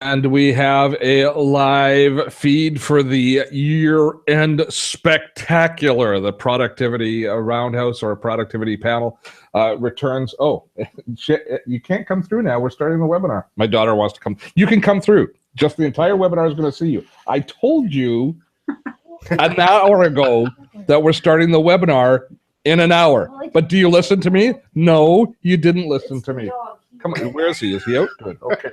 And we have a live feed for the year-end spectacular. The productivity roundhouse or productivity panel returns. Oh, you can't come through now. We're starting the webinar. My daughter wants to come. You can come through. Just the entire webinar is going to see you. I told you an hour ago that we're starting the webinar in an hour. But do you listen to me? No, you didn't listen to me. Come on. Where is he? Is he out? Good. Okay.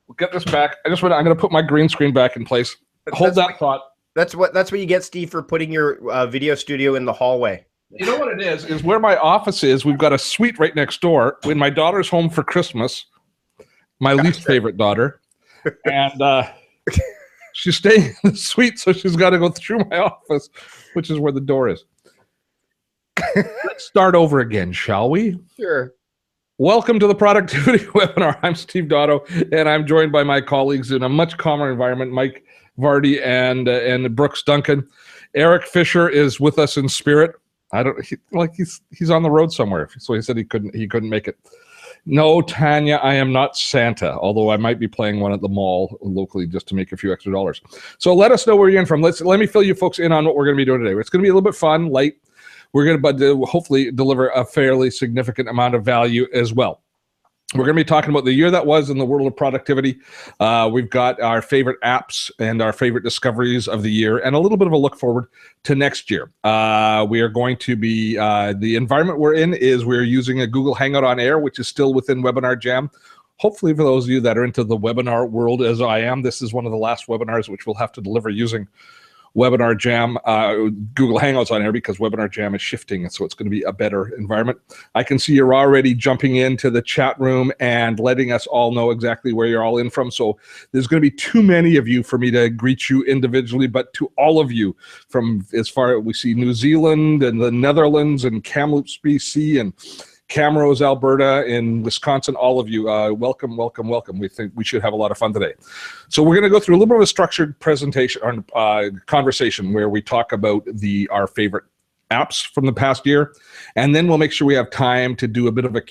We'll get this back. I'm going to put my green screen back in place. Hold that thought. That's what you get, Steve, for putting your video studio in the hallway. You know what it is where my office is. We've got a suite right next door. When my daughter's home for Christmas, my least favorite daughter, and she's staying in the suite, so she's got to go through my office, which is where the door is. Let's start over again, shall we? Sure. Welcome to the Productivity Webinar. I'm Steve Dotto, and I'm joined by my colleagues in a much calmer environment, Mike Vardy and Brooks Duncan. Eric Fisher is with us in spirit. He's on the road somewhere, so he said he couldn't make it. No, Tanya, I am not Santa, although I might be playing one at the mall locally just to make a few extra dollars. So let us know where you're in from. Let me fill you folks in on what we're going to be doing today. It's going to be a little bit fun, light. We're going to hopefully deliver a fairly significant amount of value as well. We're going to be talking about the year that was in the world of productivity. We've got our favorite apps and our favorite discoveries of the year and a little bit of a look forward to next year. We are going to be, the environment we're in is we're using a Google Hangout on Air, which is still within Webinar Jam. Hopefully for those of you that are into the webinar world as I am, this is one of the last webinars which we'll have to deliver using Webinar Jam, Google Hangouts on Air, because Webinar Jam is shifting, so it's going to be a better environment. I can see you're already jumping into the chat room and letting us all know exactly where you're all in from. So there's going to be too many of you for me to greet you individually, but to all of you from as far as we see New Zealand and the Netherlands and Kamloops, BC, and Camrose, Alberta, in Wisconsin, all of you, welcome, welcome, welcome. We think we should have a lot of fun today. So we're going to go through a little bit of a structured presentation, conversation where we talk about our favorite apps from the past year, and then we'll make sure we have time to do a bit of a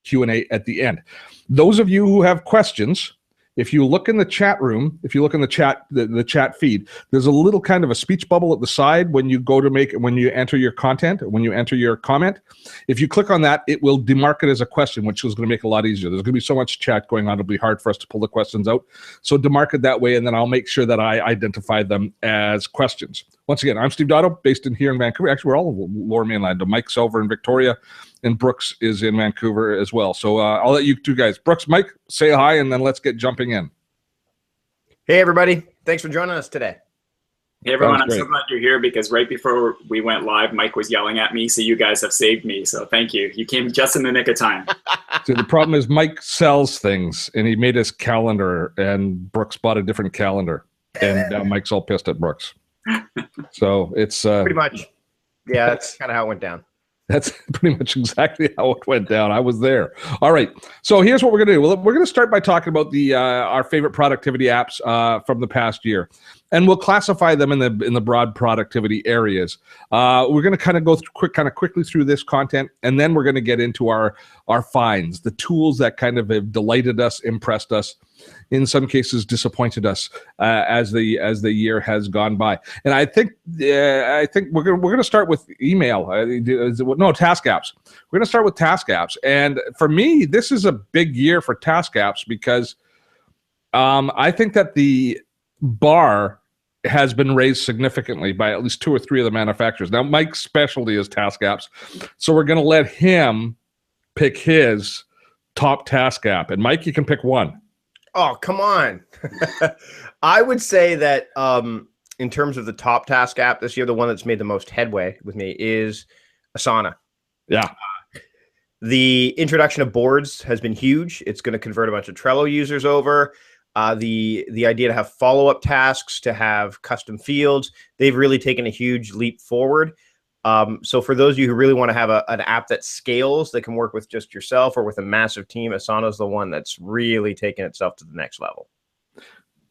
Q&A at the end. Those of you who have questions, if you look in the chat room, if you look in the chat feed, there's a little kind of a speech bubble at the side when you when you enter your content, when you enter your comment. If you click on that, it will demark it as a question, which is going to make it a lot easier. There's going to be so much chat going on, it'll be hard for us to pull the questions out. So demark it that way, and then I'll make sure that I identify them as questions. Once again, I'm Steve Dotto, based here in Vancouver. Actually, we're all Lower Mainland. Mike's over in Victoria, and Brooks is in Vancouver as well. So I'll let you two guys, Brooks, Mike, say hi, and then let's get jumping in. Hey, everybody. Thanks for joining us today. Hey, everyone. I'm so glad you're here, because right before we went live, Mike was yelling at me, so you guys have saved me. So thank you. You came just in the nick of time. So the problem is Mike sells things, and he made his calendar, and Brooks bought a different calendar, and now Mike's all pissed at Brooks. So it's pretty much, yeah, that's kind of how it went down. That's pretty much exactly how it went down. I was there. All right. So here's what we're going to do. We're going to start by talking about our favorite productivity apps from the past year, and we'll classify them in the broad productivity areas. We're going to kind of go quickly through this content, and then we're going to get into our finds, the tools that kind of have delighted us, impressed us, in some cases disappointed us as the year has gone by. And I think we're going to start with email. Task apps. We're going to start with task apps. And for me, this is a big year for task apps, because I think that the bar has been raised significantly by at least 2 or 3 of the manufacturers. Now, Mike's specialty is task apps, so we're going to let him pick his top task app. And Mike, you can pick one. Oh, come on. I would say that in terms of the top task app this year, the one that's made the most headway with me is Asana. Yeah. The introduction of boards has been huge. It's going to convert a bunch of Trello users over. The idea to have follow-up tasks, to have custom fields, they've really taken a huge leap forward. So for those of you who really want to have an app that scales, that can work with just yourself or with a massive team, Asana is the one that's really taken itself to the next level.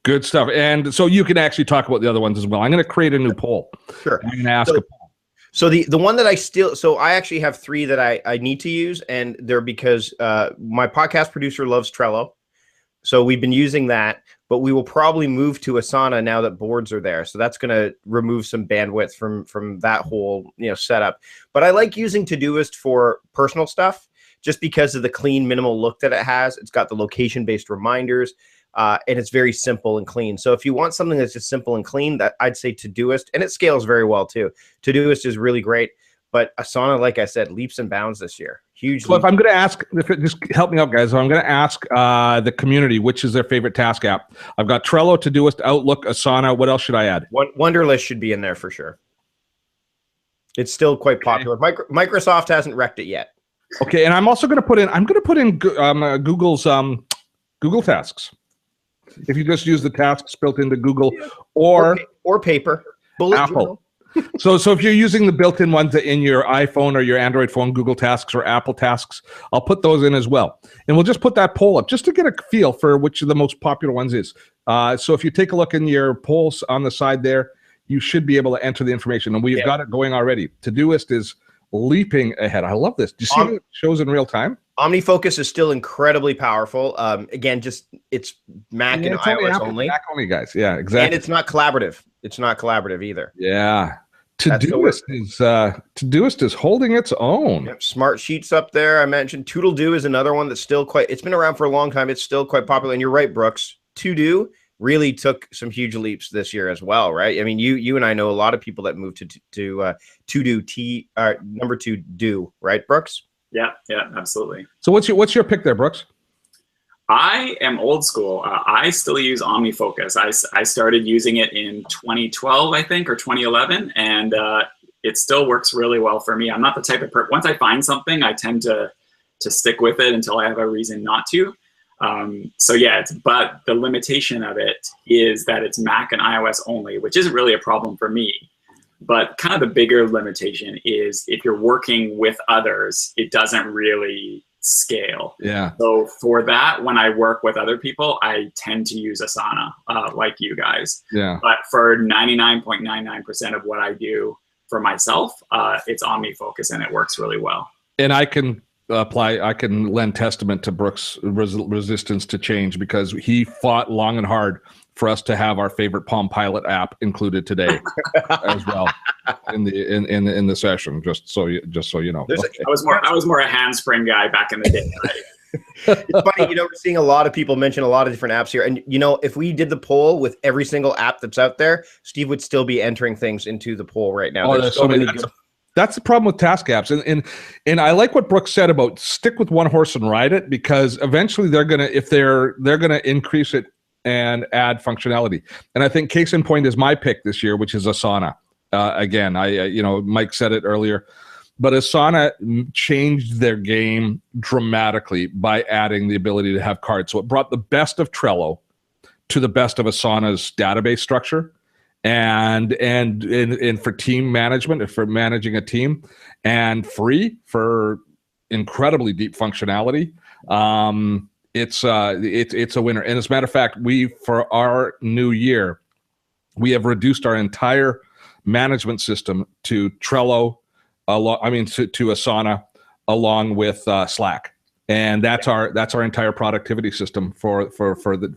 Good stuff. And so you can actually talk about the other ones as well. I'm going to create a new poll. Sure. I'm going to ask a poll. So the one that I actually have 3 that I need to use, and they're because my podcast producer loves Trello. So we've been using that, but we will probably move to Asana now that boards are there. So that's going to remove some bandwidth from that whole setup. But I like using Todoist for personal stuff just because of the clean, minimal look that it has. It's got the location-based reminders, and it's very simple and clean. So if you want something that's just simple and clean, that I'd say Todoist, and it scales very well too. Todoist is really great, but Asana, like I said, leaps and bounds this year. Huge. So if I'm going to ask, just help me out, guys. So I'm going to ask the community, which is their favorite task app. I've got Trello, Todoist, Outlook, Asana. What else should I add? Wunderlist should be in there for sure. It's still quite popular. Microsoft hasn't wrecked it yet. Okay, and I'm also going to put in. I'm going to put in Google's Google Tasks. If you just use the tasks built into Google or paper, bullet Apple. journal. So if you're using the built-in ones in your iPhone or your Android phone, Google Tasks or Apple Tasks, I'll put those in as well. And we'll just put that poll up just to get a feel for which of the most popular ones is. So if you take a look in your polls on the side there, you should be able to enter the information. And we've got it going already. Todoist is leaping ahead. I love this. Do you see how it shows in real time? OmniFocus is still incredibly powerful. Again, it's Mac and iOS only. Mac only, guys. Yeah, exactly. And it's not collaborative. It's not collaborative either. Yeah. Todoist is holding its own. Yep, Smart Sheets up there. I mentioned To-Do is another one that's still it's been around for a long time. It's still quite popular. And you're right, Brooks. To-Do really took some huge leaps this year as well, right? I mean, you and I know a lot of people that moved to To-Do, number 2 do, right, Brooks? Yeah, absolutely. So what's your pick there, Brooks? I am old school. I still use OmniFocus. I started using it in 2012, I think, or 2011, and it still works really well for me. I'm not the type of person. Once I find something, I tend to stick with it until I have a reason not to. So yeah, but the limitation of it is that it's Mac and iOS only, which isn't really a problem for me. But kind of the bigger limitation is if you're working with others, it doesn't really scale. Yeah. So for that, when I work with other people, I tend to use Asana, like you guys. Yeah. But for 99.99% of what I do for myself, it's OmniFocus, and it works really well. And I can lend testament to Brooks' resistance to change, because he fought long and hard for us to have our favorite Palm Pilot app included today as well in the session. Just so you know. Okay. I was more a handspring guy back in the day. It's funny, we're seeing a lot of people mention a lot of different apps here, and if we did the poll with every single app that's out there, Steve would still be entering things into the poll right now. There's so many. That's the problem with task apps, and I like what Brooks said about stick with one horse and ride it, because eventually they're gonna increase it and add functionality. And I think case in point is my pick this year, which is Asana. Again, Mike said it earlier, but Asana changed their game dramatically by adding the ability to have cards. So it brought the best of Trello to the best of Asana's database structure, and for team management, for managing a team, and free for incredibly deep functionality. It's a winner. And as a matter of fact, for our new year, we have reduced our entire management system to Trello, to Asana, along with Slack, and that's our entire productivity system for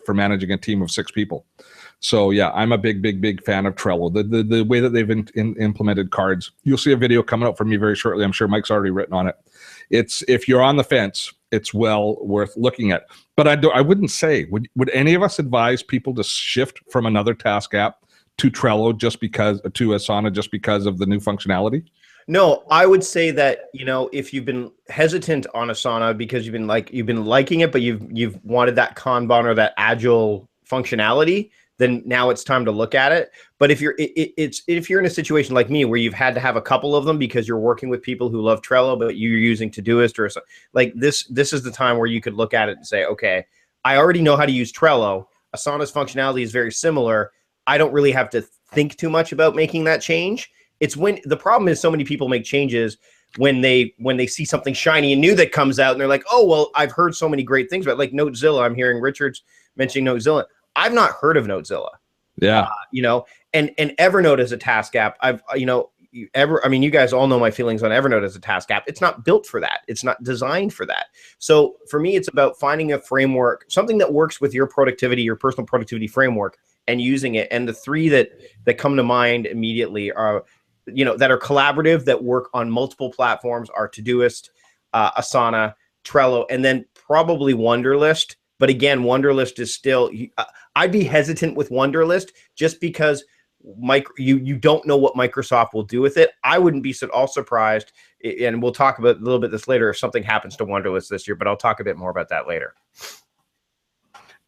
managing a team of 6 people. So yeah, I'm a big fan of Trello. The way that they've implemented cards. You'll see a video coming out from me very shortly. I'm sure Mike's already written on it. If you're on the fence, it's well worth looking at. But I wouldn't say, would any of us advise people to shift from another task app to Trello to Asana just because of the new functionality? No, I would say that, if you've been hesitant on Asana because you've been liking it, but you've wanted that Kanban or that agile functionality, then now it's time to look at it. But if you're in a situation like me where you've had to have a couple of them because you're working with people who love Trello, but you're using Todoist or like this is the time where you could look at it and say, okay, I already know how to use Trello. Asana's functionality is very similar. I don't really have to think too much about making that change. It's when the problem is so many people make changes when they see something shiny and new that comes out and they're like, oh, well, I've heard so many great things about, like Notezilla. I'm hearing Richards mentioning Notezilla. I've not heard of Notezilla. Yeah. And Evernote is a task app. I mean, you guys all know my feelings on Evernote as a task app. It's not built for that. It's not designed for that. So for me, it's about finding a framework, something that works with your productivity, your personal productivity framework, and using it. And the three that come to mind immediately are, that are collaborative, that work on multiple platforms, are Todoist, Asana, Trello, and then probably Wunderlist. But again, Wunderlist is still, I'd be hesitant with Wunderlist just because you don't know what Microsoft will do with it. I wouldn't be at all surprised, and we'll talk about a little bit this later, if something happens to Wunderlist this year, but I'll talk a bit more about that later.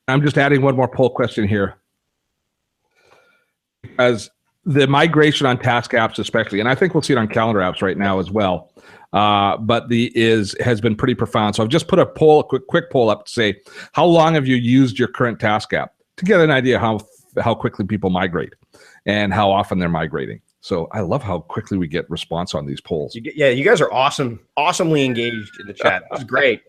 I'm just adding one more poll question here. As the migration on task apps especially, and I think we'll see it on calendar apps right now as well, but has been pretty profound. So I've just put a quick poll up to say, how long have you used your current task app, to get an idea how quickly people migrate and how often they're migrating. So I love how quickly we get response on these polls. Yeah, you guys are awesomely engaged in the chat. This is great.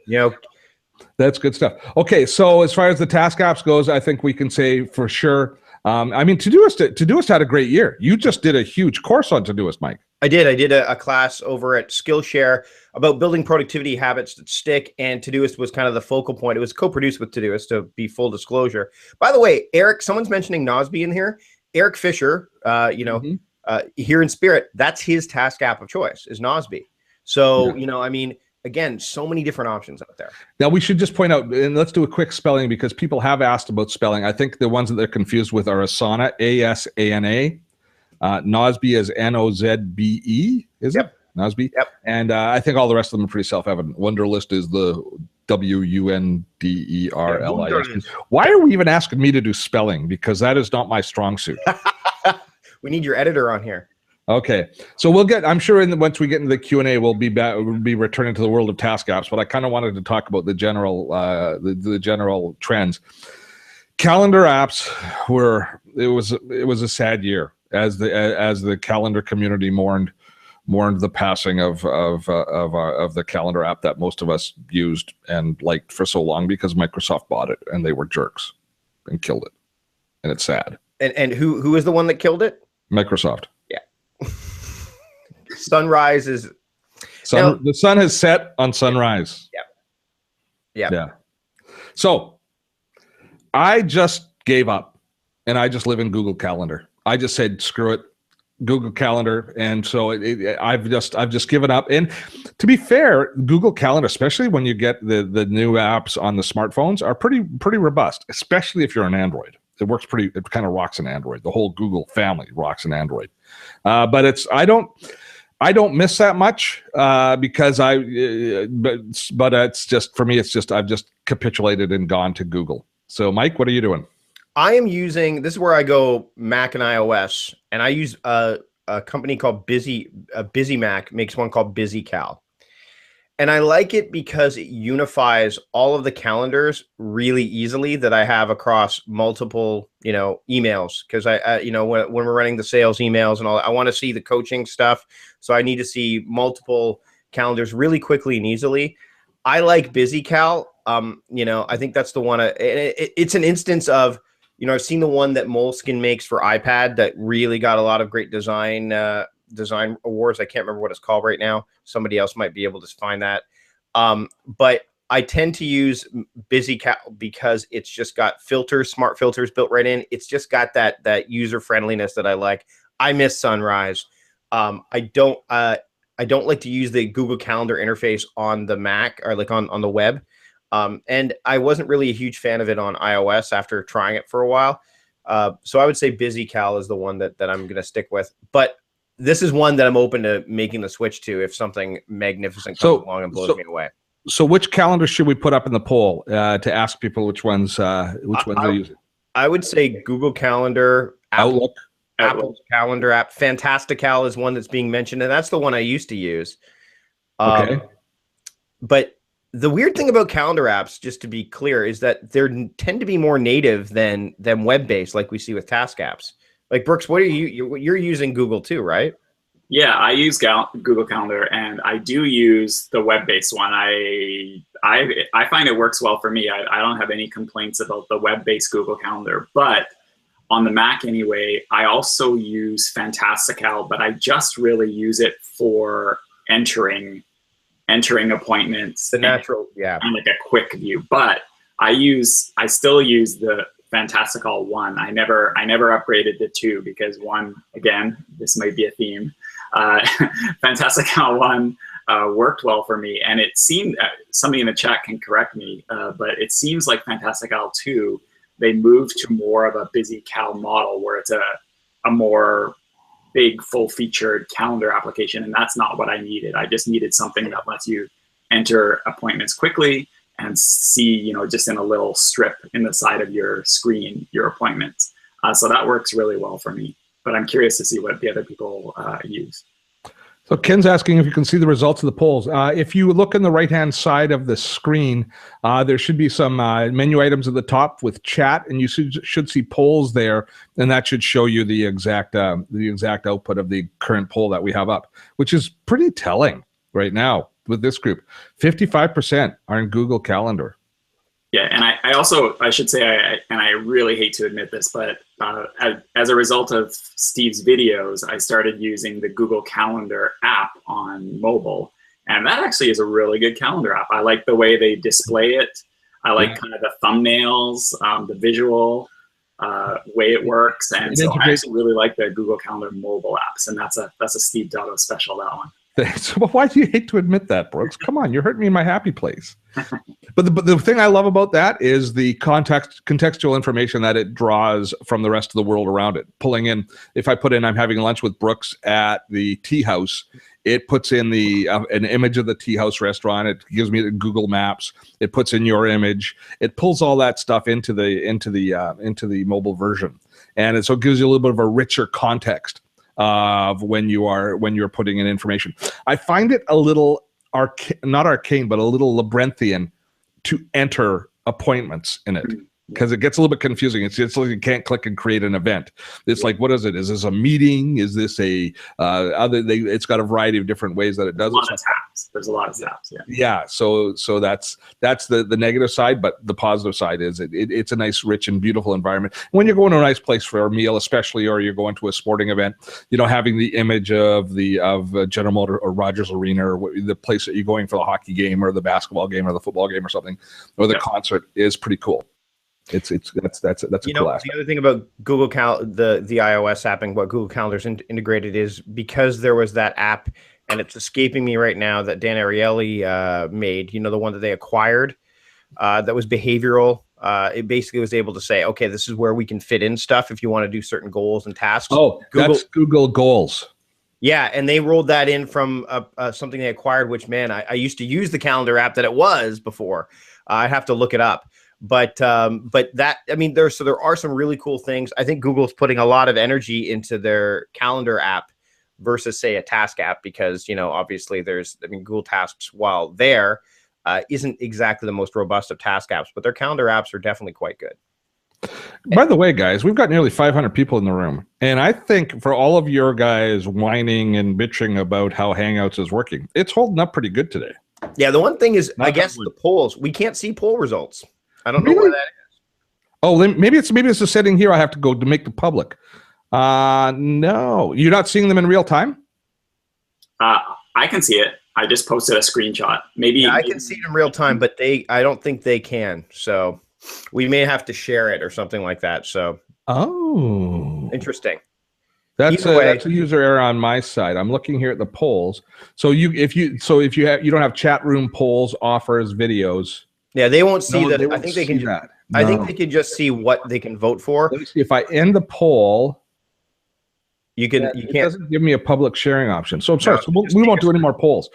That's good stuff. Okay, so as far as the task apps goes, I think we can say for sure. I mean, Todoist had a great year. You just did a huge course on Todoist, Mike. I did a class over at Skillshare about building productivity habits that stick, and Todoist was kind of the focal point. It was co-produced with Todoist, to be full disclosure. By the way, Eric, someone's mentioning Nosby in here. Eric Fisher, here in spirit, that's his task app of choice, is Nosby. So, I mean, again, so many different options out there. Now, we should just point out, and let's do a quick spelling, because people have asked about spelling. I think the ones that they're confused with are Asana, Asana. Nosby is Nozbe, is it? Nosby? Yep. And I think all the rest of them are pretty self-evident. Wunderlist is the Wunderlist. Why are we even asking me to do spelling? Because that is not my strong suit. We need your editor on here. Okay, so I'm sure once we get into the Q&A, we'll be returning to the world of task apps, but I kind of wanted to talk about the general trends. Calendar apps it was a sad year as the calendar community mourned the passing of the calendar app that most of us used and liked for so long, because Microsoft bought it and they were jerks and killed it, and it's sad. And who is the one that killed it? Microsoft. Yeah. Sunrise is the sun has set on sunrise. Yeah. So I just gave up, and I just live in Google Calendar. I just said screw it, Google Calendar, and so I've just given up. And to be fair, Google Calendar, especially when you get the new apps on the smartphones, are pretty robust, especially if you're on Android. It kind of rocks in Android. The whole Google family rocks in Android. But I don't miss that much because but it's just, for me, I've just capitulated and gone to Google. So Mike, what are you doing? I am using, this is where I go Mac and iOS, and I use a company called Busy Mac makes one called BusyCal. And I like it because it unifies all of the calendars really easily that I have across multiple, emails. Because when we're running the sales emails and all that, I want to see the coaching stuff. So I need to see multiple calendars really quickly and easily. I like BusyCal. I think that's the one. It's an instance of, I've seen the one that Moleskine makes for iPad that really got a lot of great design awards. I can't remember what it's called right now. Somebody else might be able to find that. But I tend to use BusyCal because it's just got smart filters built right in. It's just got that user friendliness that I like. I miss Sunrise. I don't like to use the Google Calendar interface on the Mac or like on the web. And I wasn't really a huge fan of it on iOS after trying it for a while. So I would say BusyCal is the one that I'm going to stick with. But this is one that I'm open to making the switch to if something magnificent comes along and blows me away. So which calendar should we put up in the poll to ask people which ones they're using? I would say Google Calendar, Outlook. Apple's Calendar app. Fantastical is one that's being mentioned, and that's the one I used to use. Okay. But the weird thing about calendar apps, just to be clear, is that they tend to be more native than web-based, like we see with task apps. Like Brooks, what are you're using Google too, right? Yeah, I use Google Calendar, and I do use the web-based one. I find it works well for me. I don't have any complaints about the web-based Google Calendar, but on the Mac anyway, I also use Fantastical, but I just really use it for entering appointments. The natural, and like a quick view. But I still use the Fantastical 1. I never upgraded to 2 because 1, again, this might be a theme. Fantastical 1 worked well for me, and it seemed, somebody in the chat can correct me, but it seems like Fantastical 2, they moved to more of a busy cal model where it's a more big, full-featured calendar application, and that's not what I needed. I just needed something that lets you enter appointments quickly and see, just in a little strip in the side of your screen, your appointments. So that works really well for me. But I'm curious to see what the other people use. So Ken's asking if you can see the results of the polls. If you look in the right-hand side of the screen, there should be some menu items at the top with chat, and you should see polls there, and that should show you the exact output of the current poll that we have up, which is pretty telling right now with this group. 55% are in Google Calendar. Yeah, and I should say, I really hate to admit this, but as a result of Steve's videos, I started using the Google Calendar app on mobile. And that actually is a really good calendar app. I like the way they display it. I like kind of the thumbnails, the visual way it works. And so I actually really like the Google Calendar mobile apps. And that's a Steve Dotto special, that one. So why do you hate to admit that, Brooks? Come on, you're hurting me in my happy place. But the thing I love about that is the contextual information that it draws from the rest of the world around it. Pulling in, if I put in, I'm having lunch with Brooks at the tea house, it puts in an image of the tea house restaurant. It gives me the Google Maps. It puts in your image. It pulls all that stuff into the mobile version, and so it gives you a little bit of a richer context of when you're putting in information. I find it a little not arcane, but a little labyrinthian to enter appointments in it, because it gets a little bit confusing. It's like you can't click and create an event. It's like, what is it? Is this a meeting? Is this a it's got a variety of different ways that it does it. There's a lot of tabs. Yeah. Yeah. So that's the negative side, but the positive side is it's a nice, rich, and beautiful environment. When you're going to a nice place for a meal, especially, or you're going to a sporting event, having the image of General Motors or Rogers Arena, or the place that you're going for the hockey game or the basketball game or the football game or something, or the concert is pretty cool. That's a cool aspect. The other thing about Google the iOS app and what Google Calendar's integrated is, because there was that app, and it's escaping me right now, that Dan Ariely made, the one that they acquired, that was behavioral. It basically was able to say, okay, this is where we can fit in stuff if you want to do certain goals and tasks. Oh, that's Google Goals. Yeah, and they rolled that in from something they acquired, which, man, I used to use the calendar app that it was before. I'd have to look it up. But that, there are some really cool things. I think Google's putting a lot of energy into their calendar app versus, say, a task app, because, obviously Google Tasks, while there, isn't exactly the most robust of task apps, but their calendar apps are definitely quite good. By the way, guys, we've got nearly 500 people in the room. And I think for all of your guys whining and bitching about how Hangouts is working, it's holding up pretty good today. Yeah, the one thing is, I guess the polls, we can't see poll results. I don't know why that is. Oh, maybe it's a setting here I have to go to make the public. No, you're not seeing them in real time? I can see it. I just posted a screenshot. Maybe I can see it in real time, but I don't think they can. So we may have to share it or something like that. So interesting. That's a user error on my side. I'm looking here at the polls. So if you don't have chat room polls, offers, videos. Yeah, they won't see that. I think they can. I think they can just see what they can vote for. Let me see if I end the poll. You can't. It doesn't give me a public sharing option. So I'm sorry. So we won't do any more polls.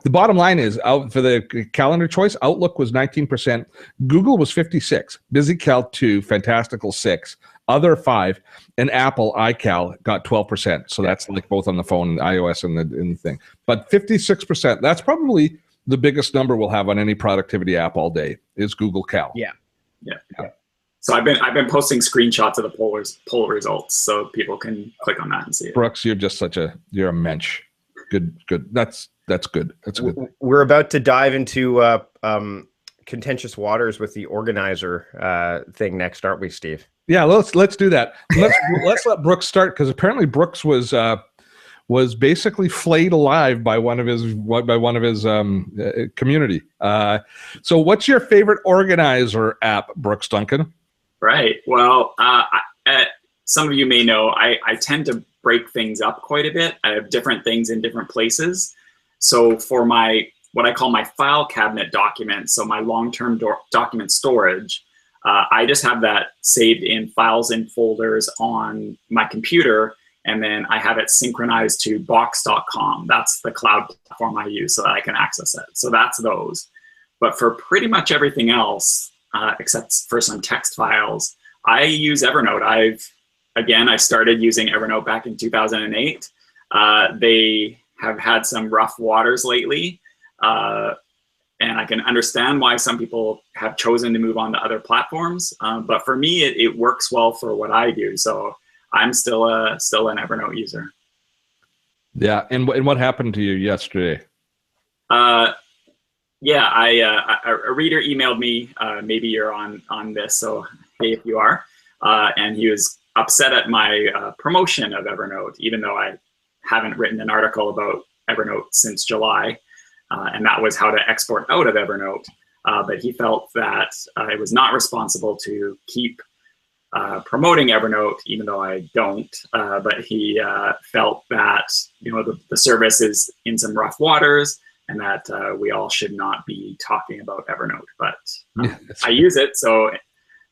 The bottom line is, out for the calendar choice, Outlook was 19%, Google was 56%, BusyCal 2%, Fantastical 6%, Other 5%, and Apple iCal got 12%. So that's like both on the phone, iOS, and the thing. But 56%. That's probably the biggest number we'll have on any productivity app all day is Google Cal. Yeah. So I've been posting screenshots of the poll results so people can click on that and see it. Brooks, you're just you're a mensch. Good. That's good. That's good. We're about to dive into contentious waters with the organizer thing next, aren't we, Steve? Yeah, let's do that. Let's let Brooks start, because apparently Brooks was basically flayed alive by one of his community. So what's your favorite organizer app, Brooks Duncan? Right. Well, some of you may know I tend to break things up quite a bit. I have different things in different places. So for what I call my file cabinet documents, so my long-term document storage, I just have that saved in files and folders on my computer, and then I have it synchronized to box.com. That's the cloud platform I use so that I can access it. So that's those. But for pretty much everything else, except for some text files, I use Evernote. I started using Evernote back in 2008. They have had some rough waters lately. And I can understand why some people have chosen to move on to other platforms. But for me, it works well for what I do. So I'm still an Evernote user. Yeah. And what happened to you yesterday? A reader emailed me, maybe you're on this, so hey, if you are, and he was upset at my promotion of Evernote, even though I haven't written an article about Evernote since July. And that was how to export out of Evernote. But he felt that I was not responsible to keep promoting Evernote, even though I don't. But he felt that the service is in some rough waters, and that we all should not be talking about Evernote. But I use it, so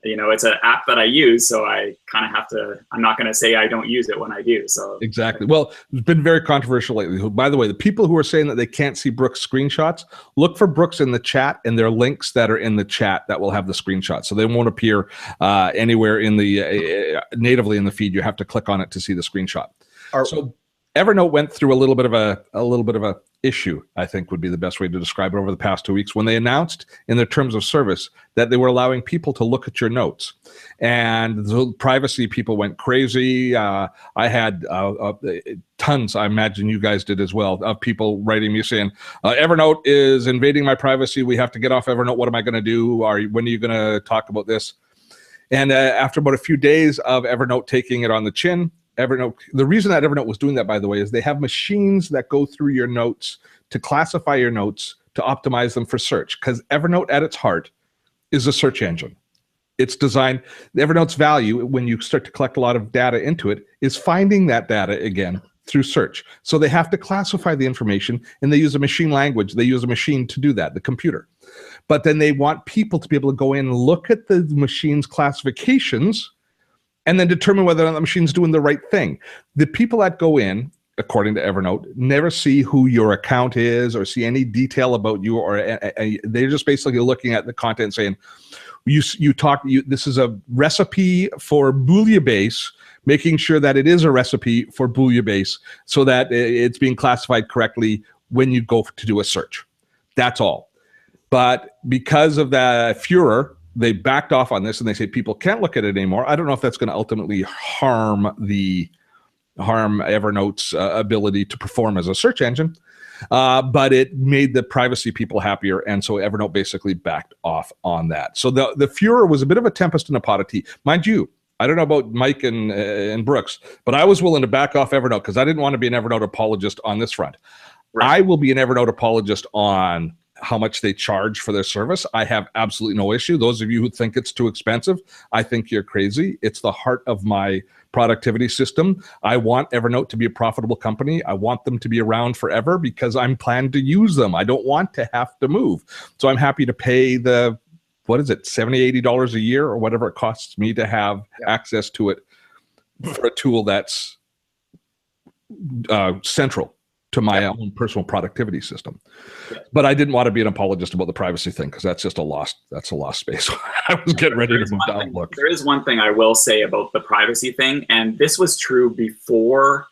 it's an app that I use, so I kind of have to, I'm not going to say I don't use it when I do. So exactly. Well, it's been very controversial lately. By the way, the people who are saying that they can't see Brooks' screenshots, look for Brooks in the chat, and there are links that are in the chat that will have the screenshots. So they won't appear anywhere in the natively in the feed. You have to click on it to see the screenshot. So Evernote went through a little bit of a issue, I think would be the best way to describe it, over the past 2 weeks, when they announced in their terms of service that they were allowing people to look at your notes. And the privacy people went crazy. I had tons, I imagine you guys did as well, of people writing me saying, Evernote is invading my privacy. We have to get off Evernote. What am I going to do? When are you going to talk about this? And after about a few days of Evernote taking it on the chin, the reason that Evernote was doing that, by the way, is they have machines that go through your notes to classify your notes, to optimize them for search, because Evernote at its heart is a search engine. It's designed, Evernote's value, when you start to collect a lot of data into it, is finding that data again through search. So they have to classify the information, and they use a machine language. They use a machine to do that, the computer. But then they want people to be able to go in and look at the machine's classifications and then determine whether or not the machine's doing the right thing. The people that go in, according to Evernote, never see who your account is or see any detail about you, or they're just basically looking at the content and saying, this is a recipe for bouillabaisse, making sure that it is a recipe for bouillabaisse so that it's being classified correctly when you go to do a search. That's all. But because of the furor, they backed off on this, and they say people can't look at it anymore. I don't know if that's going to ultimately harm Evernote's ability to perform as a search engine, but it made the privacy people happier, and so Evernote basically backed off on that. So the furor was a bit of a tempest in a pot of tea. Mind you, I don't know about Mike and Brooks, but I was willing to back off Evernote because I didn't want to be an Evernote apologist on this front. Right. I will be an Evernote apologist on how much they charge for their service. I have absolutely no issue. Those of you who think it's too expensive, I think you're crazy. It's the heart of my productivity system. I want Evernote to be a profitable company. I want them to be around forever because I'm planning to use them. I don't want to have to move. So I'm happy to pay the, $70, $80 a year or whatever it costs me to have access to it for a tool that's central to my own personal productivity system. But I didn't want to be an apologist about the privacy thing because that's just a lost space. I was getting ready to move down. Look, there is one thing I will say about the privacy thing, and this was true before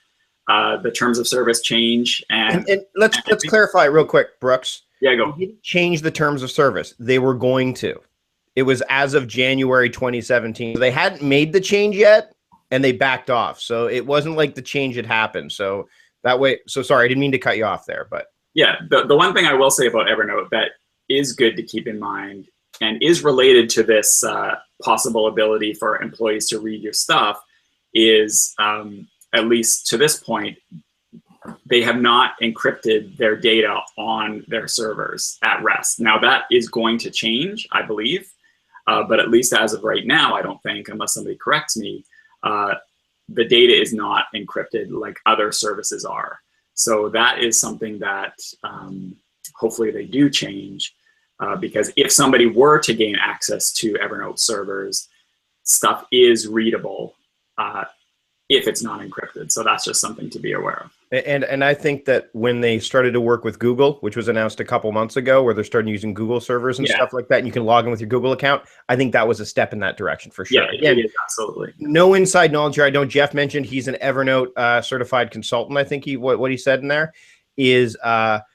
the terms of service change. And let's clarify real quick, Brooks. Yeah, go. They didn't change the terms of service. They were going to. It was as of January 2017. They hadn't made the change yet, and they backed off. So it wasn't like the change had happened. So that way, sorry, I didn't mean to cut you off there, but yeah, the one thing I will say about Evernote that is good to keep in mind and is related to this possible ability for employees to read your stuff is, at least to this point, they have not encrypted their data on their servers at rest. Now that is going to change, I believe, but at least as of right now, I don't think, unless somebody corrects me, the data is not encrypted like other services are. So that is something that hopefully they do change, because if somebody were to gain access to Evernote servers, stuff is readable if it's not encrypted. So that's just something to be aware of. And I think that when they started to work with Google, which was announced a couple months ago, where they're starting using Google servers and stuff like that, and you can log in with your Google account, I think that was a step in that direction for sure. Yeah, it is, absolutely. No inside knowledge here. I know Jeff mentioned he's an Evernote certified consultant. I think what he said in there is, but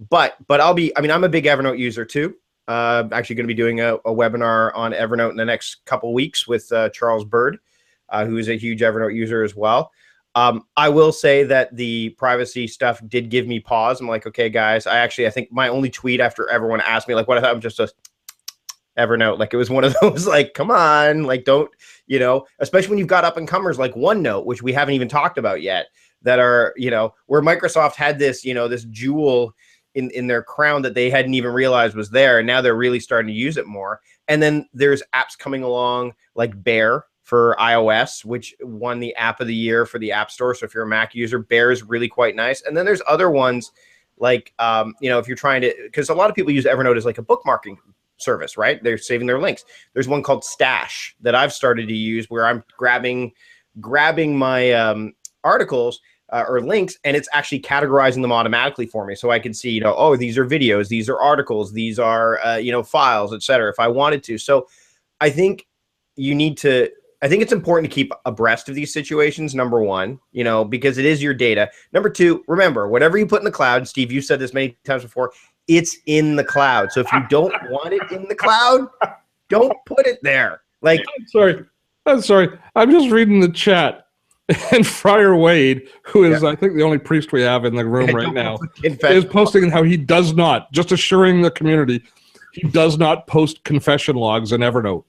I'm a big Evernote user too. Actually going to be doing a webinar on Evernote in the next couple weeks with Charles Bird, who is a huge Evernote user as well. I will say that the privacy stuff did give me pause. I'm like, okay, guys, I think my only tweet after everyone asked me, like, what I thought, I'm just a Evernote. Like, it was one of those, like, come on, like, don't, especially when you've got up and comers like OneNote, which we haven't even talked about yet, that are, where Microsoft had this, this jewel in their crown that they hadn't even realized was there. And now they're really starting to use it more. And then there's apps coming along like Bear for iOS, which won the app of the year for the App Store. So if you're a Mac user, Bear is really quite nice. And then there's other ones like, if you're trying to, because a lot of people use Evernote as like a bookmarking service, right? They're saving their links. There's one called Stash that I've started to use where I'm grabbing my articles or links, and it's actually categorizing them automatically for me. So I can see, oh, these are videos, these are articles, these are, files, etc. if I wanted to. So I think it's important to keep abreast of these situations, number one, because it is your data. Number two, remember, whatever you put in the cloud, Steve, you've said this many times before, it's in the cloud. So if you don't want it in the cloud, don't put it there. Like, I'm sorry. I'm just reading the chat. And Friar Wade, who is, I think, the only priest we have in the room right now, is posting how he does not, just assuring the community, he does not post confession logs in Evernote.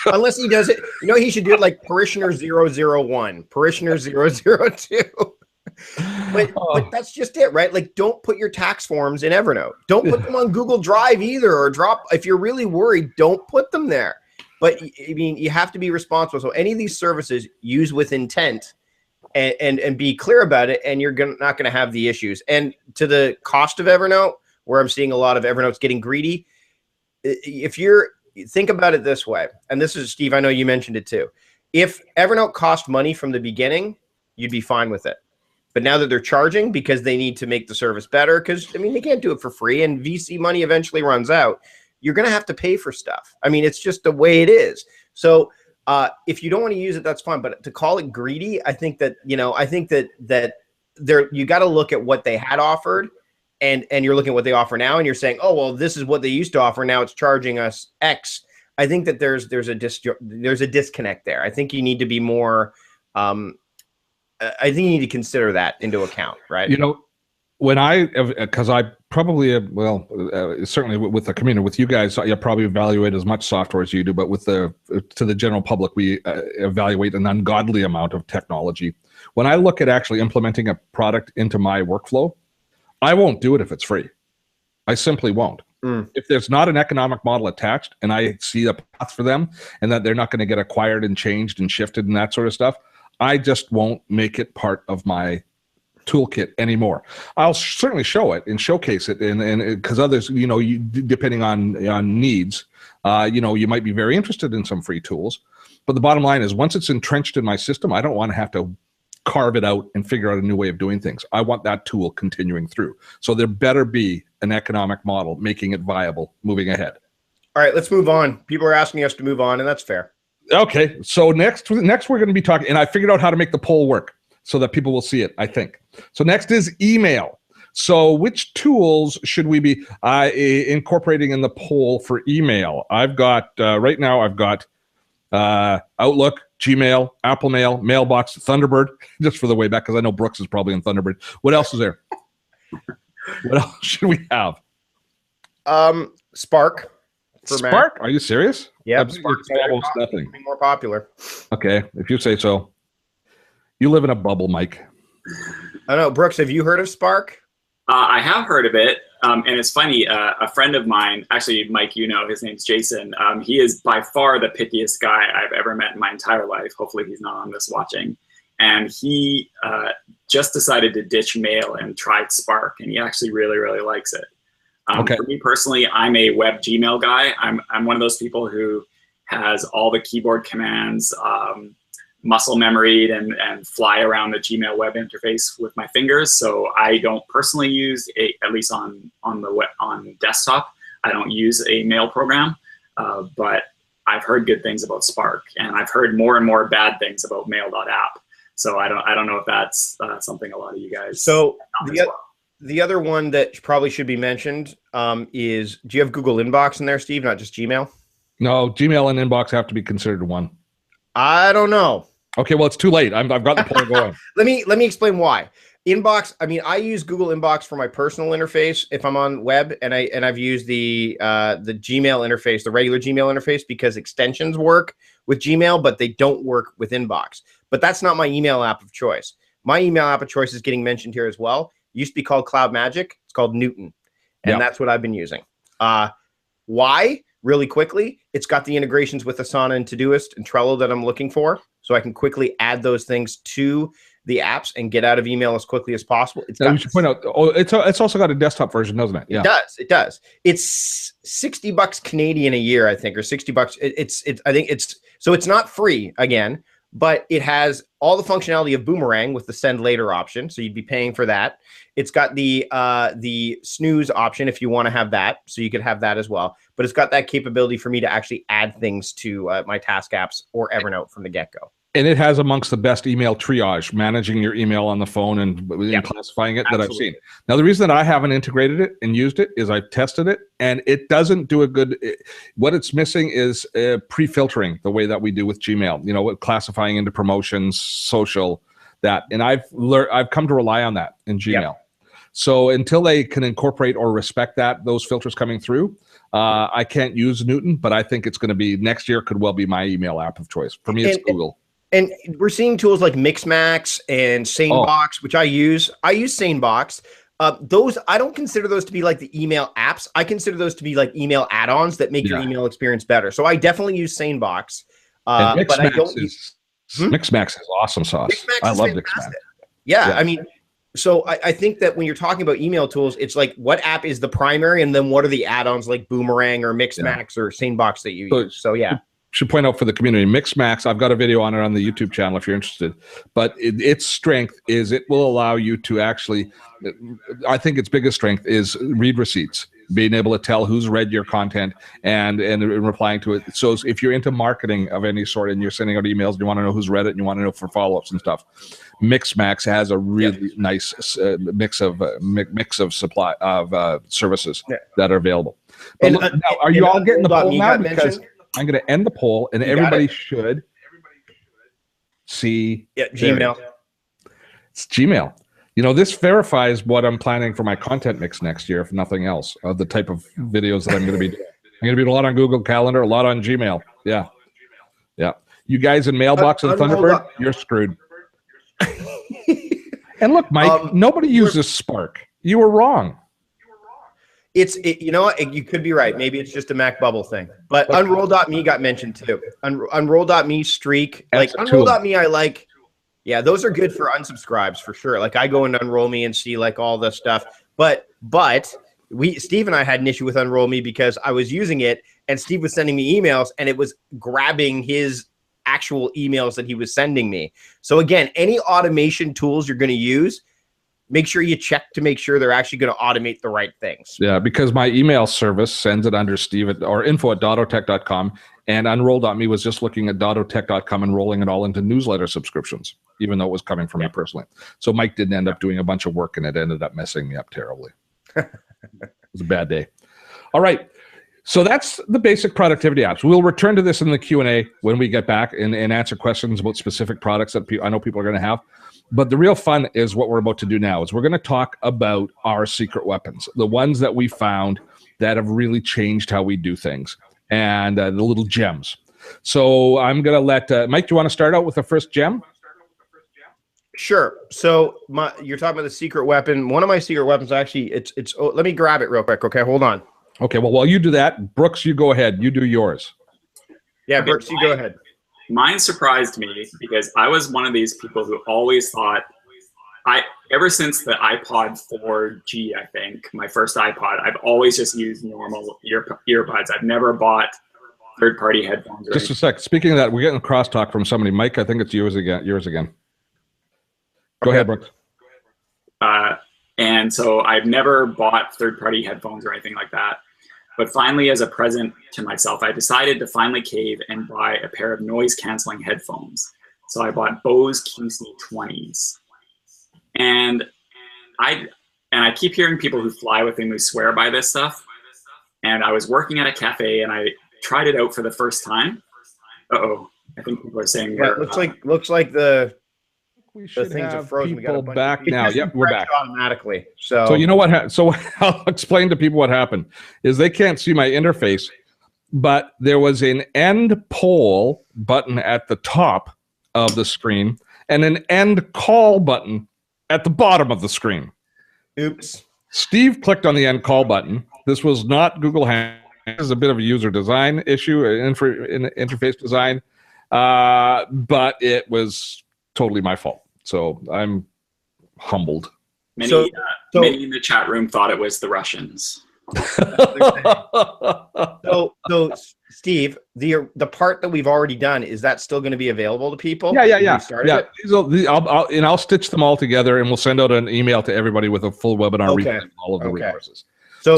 Unless he does it, he should do it like parishioner 001, parishioner 002. But that's just it, right? Like, don't put your tax forms in Evernote. Don't put them on Google Drive either, or if you're really worried, don't put them there. But I mean, you have to be responsible. So any of these services, use with intent and be clear about it, and you're not going to have the issues. And to the cost of Evernote, where I'm seeing a lot of Evernotes getting greedy, think about it this way, and this is, Steve, I know you mentioned it too. If Evernote cost money from the beginning, you'd be fine with it. But now that they're charging because they need to make the service better, because, they can't do it for free, and VC money eventually runs out, you're going to have to pay for stuff. It's just the way it is. So if you don't want to use it, that's fine. But to call it greedy, I think that, you got to look at what they had offered, and you're looking at what they offer now, and you're saying, oh, well, this is what they used to offer. Now it's charging us X. I think that there's a disconnect there. I think you need to be more, I think you need to consider that into account, right? Because I probably, certainly with the community, with you guys, I probably evaluate as much software as you do, but to the general public, we evaluate an ungodly amount of technology. When I look at actually implementing a product into my workflow, I won't do it if it's free. I simply won't. If there's not an economic model attached and I see a path for them and that they're not going to get acquired and changed and shifted and that sort of stuff, I just won't make it part of my toolkit anymore. I'll certainly show it and showcase it, and because others, depending on needs, you might be very interested in some free tools. But the bottom line is, once it's entrenched in my system, I don't want to have to carve it out and figure out a new way of doing things. I want that tool continuing through. So there better be an economic model making it viable moving ahead. All right, let's move on. People are asking us to move on, and that's fair. Okay, so next we're going to be talking, and I figured out how to make the poll work so that people will see it, I think. So next is email. So which tools should we be incorporating in the poll for email? I've got, right now, I've got Outlook, Gmail, Apple Mail, Mailbox, Thunderbird, just for the way back, because I know Brooks is probably in Thunderbird. What else is there? What else should we have? Spark for Mac. Spark? Are you serious? Yeah, It's almost nothing. More popular. Okay, if you say so. You live in a bubble, Mike. I don't know, Brooks. Have you heard of Spark? I have heard of it, and it's funny. A friend of mine, actually, Mike, you know, his name's Jason. He is by far the pickiest guy I've ever met in my entire life. Hopefully, he's not on this watching. And he just decided to ditch mail and tried Spark, and he actually really, really likes it. Okay. For me personally, I'm a web Gmail guy. I'm one of those people who has all the keyboard commands muscle memoried and fly around the Gmail web interface with my fingers. So I don't personally use at least on desktop, I don't use a mail program, but I've heard good things about Spark, and I've heard more and more bad things about mail.app. So I don't know if that's something a lot of you guys. So the other one that probably should be mentioned is, do you have Google Inbox in there, Steve? Not just Gmail? No, Gmail and Inbox have to be considered one. I don't know. Okay, well, it's too late. I've got the poll going. Let me explain why. Inbox. I mean, I use Google Inbox for my personal interface if I'm on web, and I've used the Gmail interface, the regular Gmail interface, because extensions work with Gmail, but they don't work with Inbox. But that's not my email app of choice. My email app of choice is getting mentioned here as well. It used to be called Cloud Magic. It's called Newton, and that's what I've been using. Why? Really quickly, it's got the integrations with Asana and Todoist and Trello that I'm looking for, so I can quickly add those things to the apps and get out of email as quickly as possible. We should point out, it's also got a desktop version, doesn't it? Yeah, it does. It's $60 Canadian a year, I think, or $60. I think so it's not free again, but it has all the functionality of Boomerang with the send later option, so you'd be paying for that. It's got the snooze option if you want to have that, so you could have that as well. But it's got that capability for me to actually add things to my task apps or Evernote from the get-go. And it has amongst the best email triage, managing your email on the phone and classifying it that I've seen. Now, the reason that I haven't integrated it and used it is I've tested it, and it doesn't do a good. What it's missing is pre-filtering the way that we do with Gmail. You know, classifying into promotions, social, that, and I've come to rely on that in Gmail. Yep. So until they can incorporate or respect those filters coming through, I can't use Newton. But I think it's going to be next year. Could well be my email app of choice. For me, it's Google. And we're seeing tools like Mixmax and SaneBox, which I use. I use SaneBox. Those, I don't consider those to be like the email apps. I consider those to be like email add-ons that make your email experience better. So I definitely use SaneBox. But I don't use Mixmax is awesome sauce. I love Mixmax. Yeah, I mean, so I think that when you're talking about email tools, it's like what app is the primary, and then what are the add-ons like Boomerang or Mixmax or SaneBox that you use. So yeah. Should point out for the community, Mixmax, I've got a video on it on the YouTube channel if you're interested, but its strength is it will allow you to actually, I think its biggest strength is read receipts, being able to tell who's read your content and replying to it. So if you're into marketing of any sort and you're sending out emails and you want to know who's read it and you want to know for follow-ups and stuff, Mixmax has a really nice mix of supply of services that are available. But now, are you all getting the poll now? Because I'm going to end the poll, and everybody should see. Yeah, Gmail. It's Gmail. You know, this verifies what I'm planning for my content mix next year, if nothing else, of the type of videos that I'm going to be doing. I'm going to be doing a lot on Google Calendar, a lot on Gmail. Yeah. You guys in Mailbox and Thunderbird, you're screwed. And look, Mike, nobody uses Spark. You were wrong. You know what? You could be right. Maybe it's just a Mac bubble thing. But Unroll.me got mentioned too. Unroll.me, Streak. Like Unroll.me, I like. Yeah, those are good for unsubscribes for sure. Like I go into Unroll.me and see like all the stuff. But Steve and I had an issue with Unroll.me because I was using it and Steve was sending me emails and it was grabbing his actual emails that he was sending me. So again, any automation tools you're going to use, make sure you check to make sure they're actually going to automate the right things. Yeah, because my email service sends it under Steve or info@dottotech.com, and Unroll.me was just looking at dottotech.com and rolling it all into newsletter subscriptions, even though it was coming from me personally. So Mike didn't end up doing a bunch of work, and it ended up messing me up terribly. It was a bad day. All right. So that's the basic productivity apps. We'll return to this in the Q&A when we get back and answer questions about specific products that I know people are going to have. But the real fun is what we're about to do now is we're going to talk about our secret weapons, the ones that we found that have really changed how we do things, and the little gems. So I'm going to let Mike, do you want to start out with the first gem? Sure. So you're talking about the secret weapon. One of my secret weapons, actually, let me grab it real quick. Okay, hold on. Okay, well, while you do that, Brooks, you go ahead. You do yours. Yeah, Brooks, you go ahead. Mine surprised me because I was one of these people who always thought, ever since the iPod 4G, I think, my first iPod, I've always just used normal earbuds. I've never bought third-party headphones. Just a sec. Speaking of that, we're getting crosstalk from somebody. Mike, I think it's yours again. Go ahead, Brooks. And so I've never bought third-party headphones or anything like that. But finally, as a present to myself, I decided to finally cave and buy a pair of noise-canceling headphones. So I bought Bose QC20s. And I keep hearing people who fly with them who swear by this stuff. And I was working at a cafe and I tried it out for the first time. Uh-oh. I think people are saying looks like the should things have are frozen. People back now. Yep, we're back automatically. So you know what? So I'll explain to people what happened. Is they can't see my interface, but there was an end poll button at the top of the screen and an end call button at the bottom of the screen. Oops. Steve clicked on the end call button. This was not Google Hangout. This is a bit of a user design issue, interface design, but it was totally my fault. So I'm humbled. Many in the chat room thought it was the Russians. So Steve, the part that we've already done, is that still going to be available to people? Yeah. I'll stitch them all together and we'll send out an email to everybody with a full webinar recap of all of the resources. So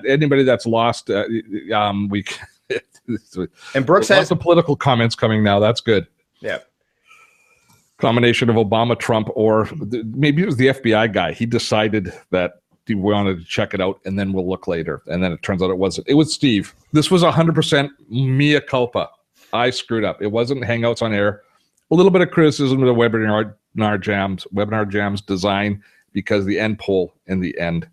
anybody that's lost, we and Brooks has the political comments coming now. That's good. Yeah. Combination of Obama, Trump, or maybe it was the FBI guy. He decided that he wanted to check it out, and then we'll look later. And then it turns out it wasn't. It was Steve. This was 100% mea culpa. I screwed up. It wasn't Hangouts on Air. A little bit of criticism of the webinar jams design, because the end poll and the end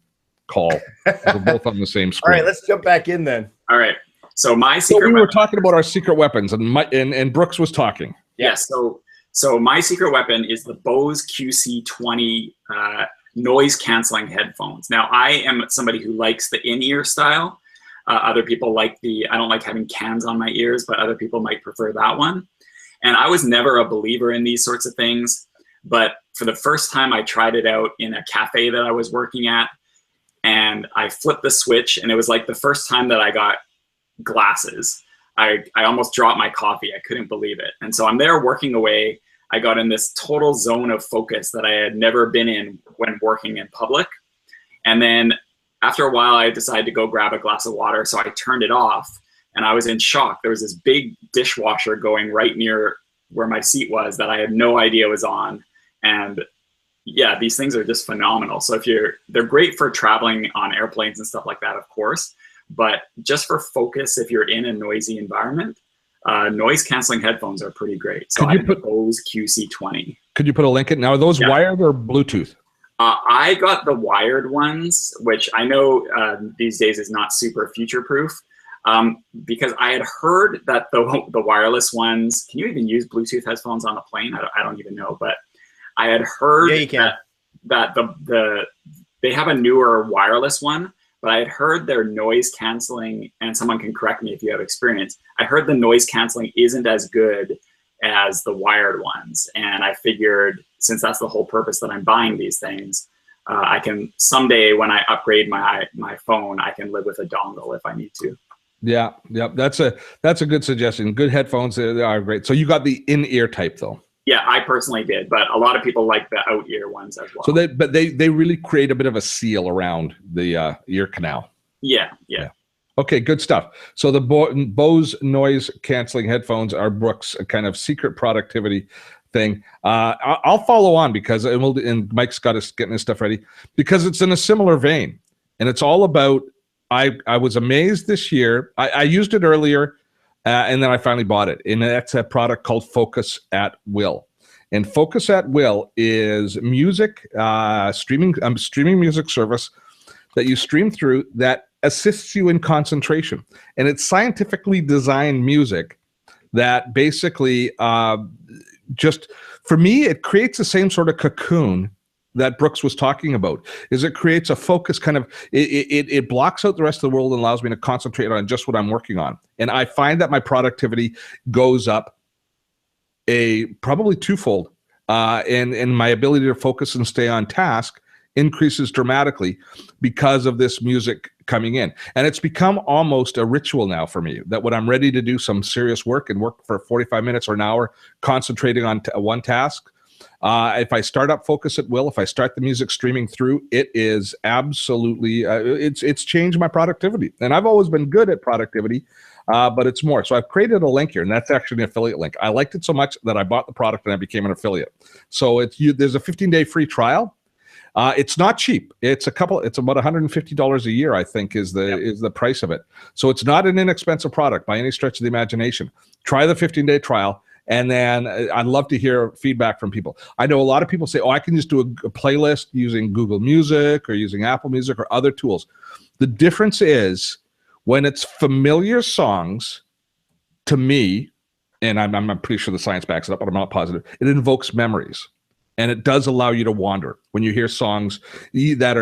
call were both on the same screen. All right, let's jump back in then. All right. So my secret. So we were talking about our secret weapons, and Brooks was talking. Yes. So my secret weapon is the Bose QC20 noise canceling headphones. Now I am somebody who likes the in-ear style. Other people like I don't like having cans on my ears, but other people might prefer that one. And I was never a believer in these sorts of things, but for the first time I tried it out in a cafe that I was working at, and I flipped the switch, and it was like the first time that I got glasses. I almost dropped my coffee. I couldn't believe it. And so I'm there working away. I got in this total zone of focus that I had never been in when working in public. And then after a while, I decided to go grab a glass of water. So I turned it off and I was in shock. There was this big dishwasher going right near where my seat was that I had no idea was on. And yeah, these things are just phenomenal. So they're great for traveling on airplanes and stuff like that, of course. But just for focus, if you're in a noisy environment, noise canceling headphones are pretty great. So I put Bose QC20. Could you put a link in? Now, are those wired or Bluetooth? I got the wired ones, which I know these days is not super future-proof, because I had heard that the wireless ones, can you even use Bluetooth headphones on a plane? I don't even know, but I had heard that they have a newer wireless one. But I had heard their noise canceling, and someone can correct me if you have experience, I heard the noise canceling isn't as good as the wired ones. And I figured, since that's the whole purpose that I'm buying these things, I can someday, when I upgrade my phone, I can live with a dongle if I need to. Yeah. That's a good suggestion. Good headphones, they are great. So you got the in-ear type though. Yeah, I personally did, but a lot of people like the out-ear ones as well. So they really create a bit of a seal around the ear canal. Yeah. Okay, good stuff. So the Bose noise canceling headphones are Brooks' kind of secret productivity thing. I'll follow on because and Mike's got us getting his stuff ready, because it's in a similar vein, and it's all about I was amazed this year. I used it earlier, and then I finally bought it. And that's a product called Focus at Will. And Focus at Will is music streaming music service that you stream through that assists you in concentration. And it's scientifically designed music that basically just, for me, it creates the same sort of cocoon that Brooks was talking about. Is it creates a focus kind of, it blocks out the rest of the world and allows me to concentrate on just what I'm working on. And I find that my productivity goes up probably twofold, and my ability to focus and stay on task increases dramatically because of this music coming in. And it's become almost a ritual now for me that when I'm ready to do some serious work and work for 45 minutes or an hour, concentrating on one task, if I start up Focus at Will, if I start the music streaming through, it is absolutely, it's changed my productivity. And I've always been good at productivity, but it's more. So I've created a link here, and that's actually an affiliate link. I liked it so much that I bought the product and I became an affiliate. So there's a 15-day free trial. It's not cheap. It's about $150 a year, I think, is the price of it. So it's not an inexpensive product by any stretch of the imagination. Try the 15-day trial, and then I'd love to hear feedback from people. I know a lot of people say, I can just do a playlist using Google Music or using Apple Music or other tools. The difference is when it's familiar songs, to me, and I'm pretty sure the science backs it up, but I'm not positive, it invokes memories. And it does allow you to wander when you hear songs that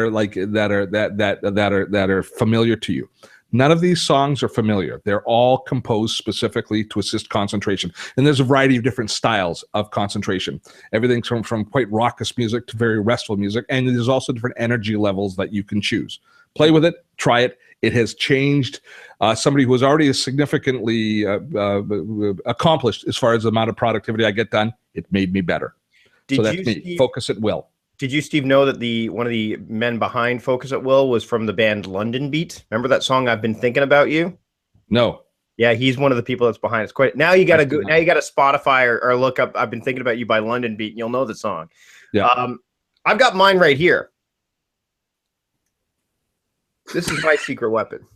are familiar to you. None of these songs are familiar. They're all composed specifically to assist concentration. And there's a variety of different styles of concentration. Everything from quite raucous music to very restful music. And there's also different energy levels that you can choose. Play with it, try it. It has changed somebody who was already significantly accomplished as far as the amount of productivity I get done. It made me better. So that's me. Steve, Focus at Will. Did you, Steve, know that one of the men behind Focus at Will was from the band London Beat? Remember that song, I've Been Thinking About You? No. Yeah, he's one of the people that's behind it. Quite now you got to go. Now you got to Spotify or look up I've Been Thinking About You by London Beat, and you'll know the song. Yeah. I've got mine right here. This is my secret weapon.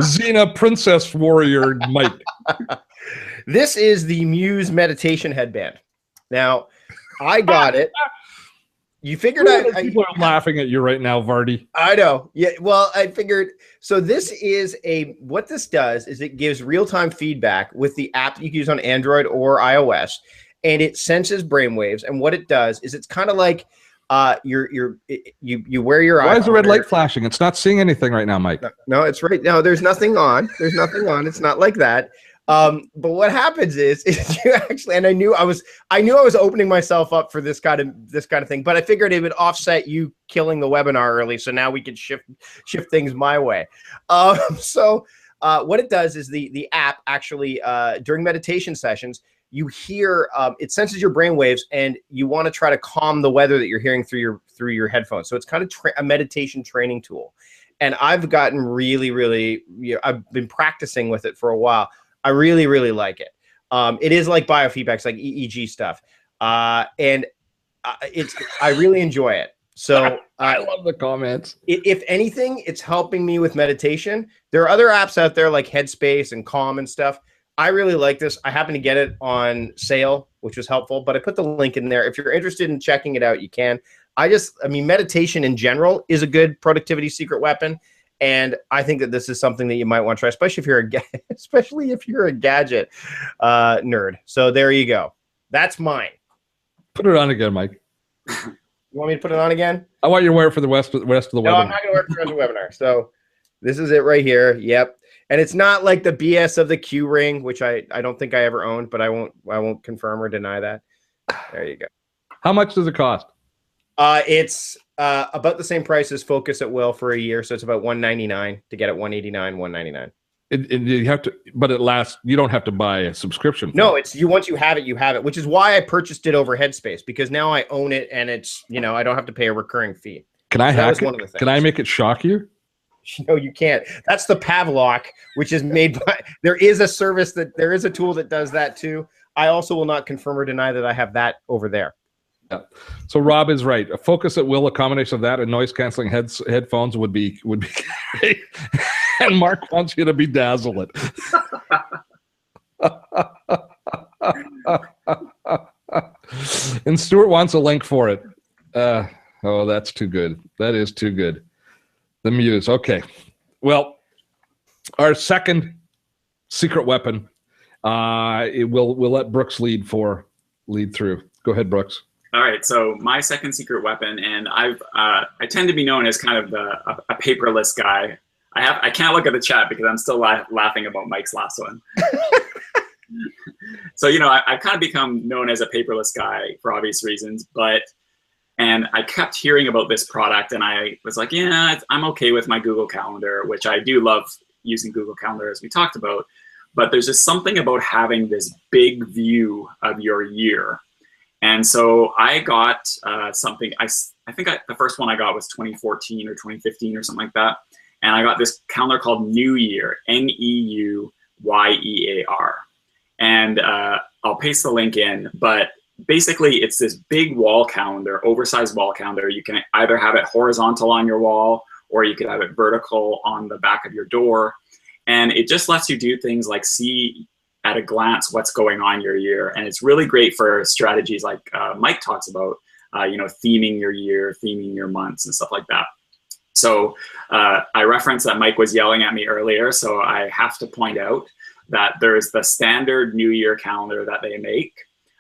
Xena Princess Warrior Mike. This is the Muse meditation headband. Now, I got it. You figured people are laughing at you right now, Vardy. I know. Yeah. Well, I figured. So this is what this does is it gives real-time feedback with the app you can use on Android or iOS, and it senses brainwaves. And what it does is it's kind of like you wear your Why is the red light flashing? It's not seeing anything right now, Mike. No, it's right now. There's nothing on. There's nothing on. It's not like that. But what happens is you actually, and I knew I was opening myself up for this kind of thing, but I figured it would offset you killing the webinar early, so now we could shift things my way. So what it does is the app actually during meditation sessions, you hear it senses your brain waves, and you want to try to calm the weather that you're hearing through your headphones. So it's kind of a meditation training tool, and I've gotten really, I've been practicing with it for a while. I really, really like it. It is like biofeedback, it's like EEG stuff. And I really enjoy it. So I love the comments. If anything, it's helping me with meditation. There are other apps out there like Headspace and Calm and stuff. I really like this. I happen to get it on sale, which was helpful, but I put the link in there. If you're interested in checking it out, you can. I mean, meditation in general is a good productivity secret weapon. And I think that this is something that you might want to try, especially if you're a gadget nerd. So there you go. That's mine. Put it on again, Mike. You want me to put it on again? I want you to wear it for the rest of the webinar. No, I'm not going to wear it for the rest of the webinar. So this is it right here. Yep. And it's not like the BS of the Q ring, which I don't think I ever owned, but I won't confirm or deny that. There you go. How much does it cost? It's about the same price as Focus at Will for a year, so it's about $199 to get it. $189, $199. You have to, but it lasts. You don't have to buy a subscription. No, it's once you have it, which is why I purchased it over Headspace, because now I own it, and it's I don't have to pay a recurring fee. Can I hack it? Can I make it shock you? No, you can't. That's the Pavlok, which is made by. There is a tool that does that too. I also will not confirm or deny that I have that over there. Yeah. So Rob is right. A focus at will, a combination of that and noise canceling headphones would be great. And Mark wants you to bedazzle it. And Stuart wants a link for it. Oh, that's too good. That is too good. The Muse. Okay. Well, our second secret weapon. We'll let Brooks lead through. Go ahead, Brooks. All right. So my second secret weapon, and I tend to be known as kind of a paperless guy. I can't look at the chat because I'm still laughing about Mike's last one. So, I've kind of become known as a paperless guy for obvious reasons, and I kept hearing about this product and I was like, yeah, I'm okay with my Google Calendar, which I do love using Google Calendar as we talked about, but there's just something about having this big view of your year. And so I got something, I think the first one I got was 2014 or 2015 or something like that. And I got this calendar called New Year, Neuyear. And I'll paste the link in, but basically it's this big wall calendar, oversized wall calendar. You can either have it horizontal on your wall or you could have it vertical on the back of your door. And it just lets you do things like see at a glance what's going on your year. And it's really great for strategies like Mike talks about, theming your year, theming your months and stuff like that. So I referenced that Mike was yelling at me earlier, so I have to point out that there's the standard New Year calendar that they make,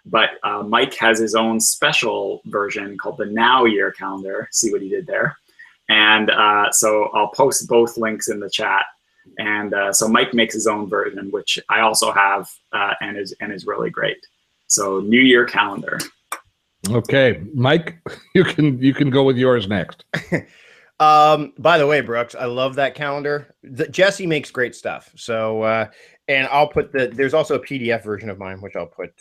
but Mike has his own special version called the Now Year calendar. See what he did there? And so I'll post both links in the chat. And so Mike makes his own version, which I also have and is really great. So New Year calendar. Okay, Mike, you can go with yours next. By the way, Brooks, I love that calendar. Jesse makes great stuff. So, and I'll put there's also a PDF version of mine, which I'll put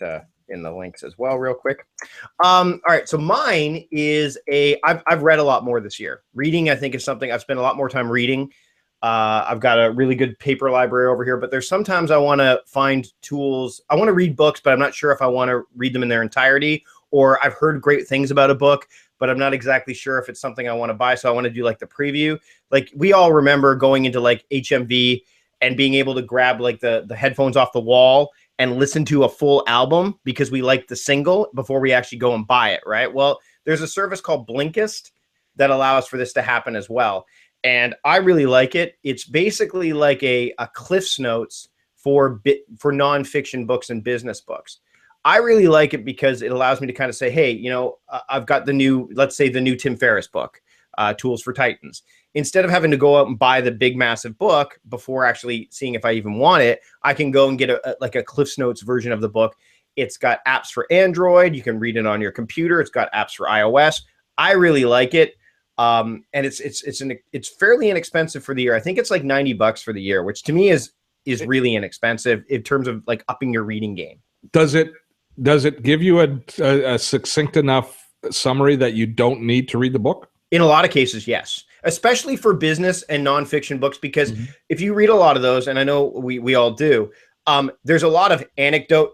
in the links as well, real quick. All right. So mine is I've read a lot more this year. Reading, I think, is something I've spent a lot more time reading. I've got a really good paper library over here, but there's sometimes I want to find tools. I want to read books, but I'm not sure if I want to read them in their entirety, or I've heard great things about a book, but I'm not exactly sure if it's something I want to buy. So I want to do like the preview. Like we all remember going into like HMV and being able to grab like the headphones off the wall and listen to a full album because we like the single before we actually go and buy it, right? Well, there's a service called Blinkist that allows for this to happen as well. And I really like it. It's basically like a Cliff's Notes for nonfiction books and business books. I really like it because it allows me to kind of say, hey, I've got let's say the new Tim Ferriss book, Tools for Titans. Instead of having to go out and buy the big, massive book before actually seeing if I even want it, I can go and get a Cliff's Notes version of the book. It's got apps for Android. You can read it on your computer. It's got apps for iOS. I really like it. And it's fairly inexpensive for the year. I think it's like $90 for the year, which to me is really inexpensive in terms of like upping your reading game. Does it give you a succinct enough summary that you don't need to read the book? In a lot of cases, yes, especially for business and nonfiction books, because if you read a lot of those, and I know we all do, there's a lot of anecdote,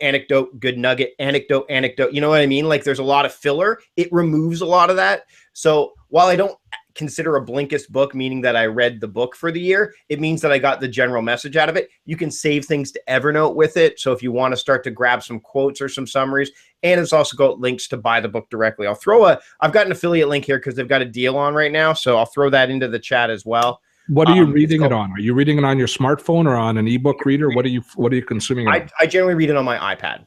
good nugget, anecdote. You know what I mean? Like there's a lot of filler. It removes a lot of that. So while I don't consider a Blinkist book, meaning that I read the book for the year, it means that I got the general message out of it. You can save things to Evernote with it. So if you want to start to grab some quotes or some summaries, and it's also got links to buy the book directly. I've got an affiliate link here because they've got a deal on right now. So I'll throw that into the chat as well. What are you reading it on? Are you reading it on your smartphone or on an ebook reader? What are you consuming? I generally read it on my iPad.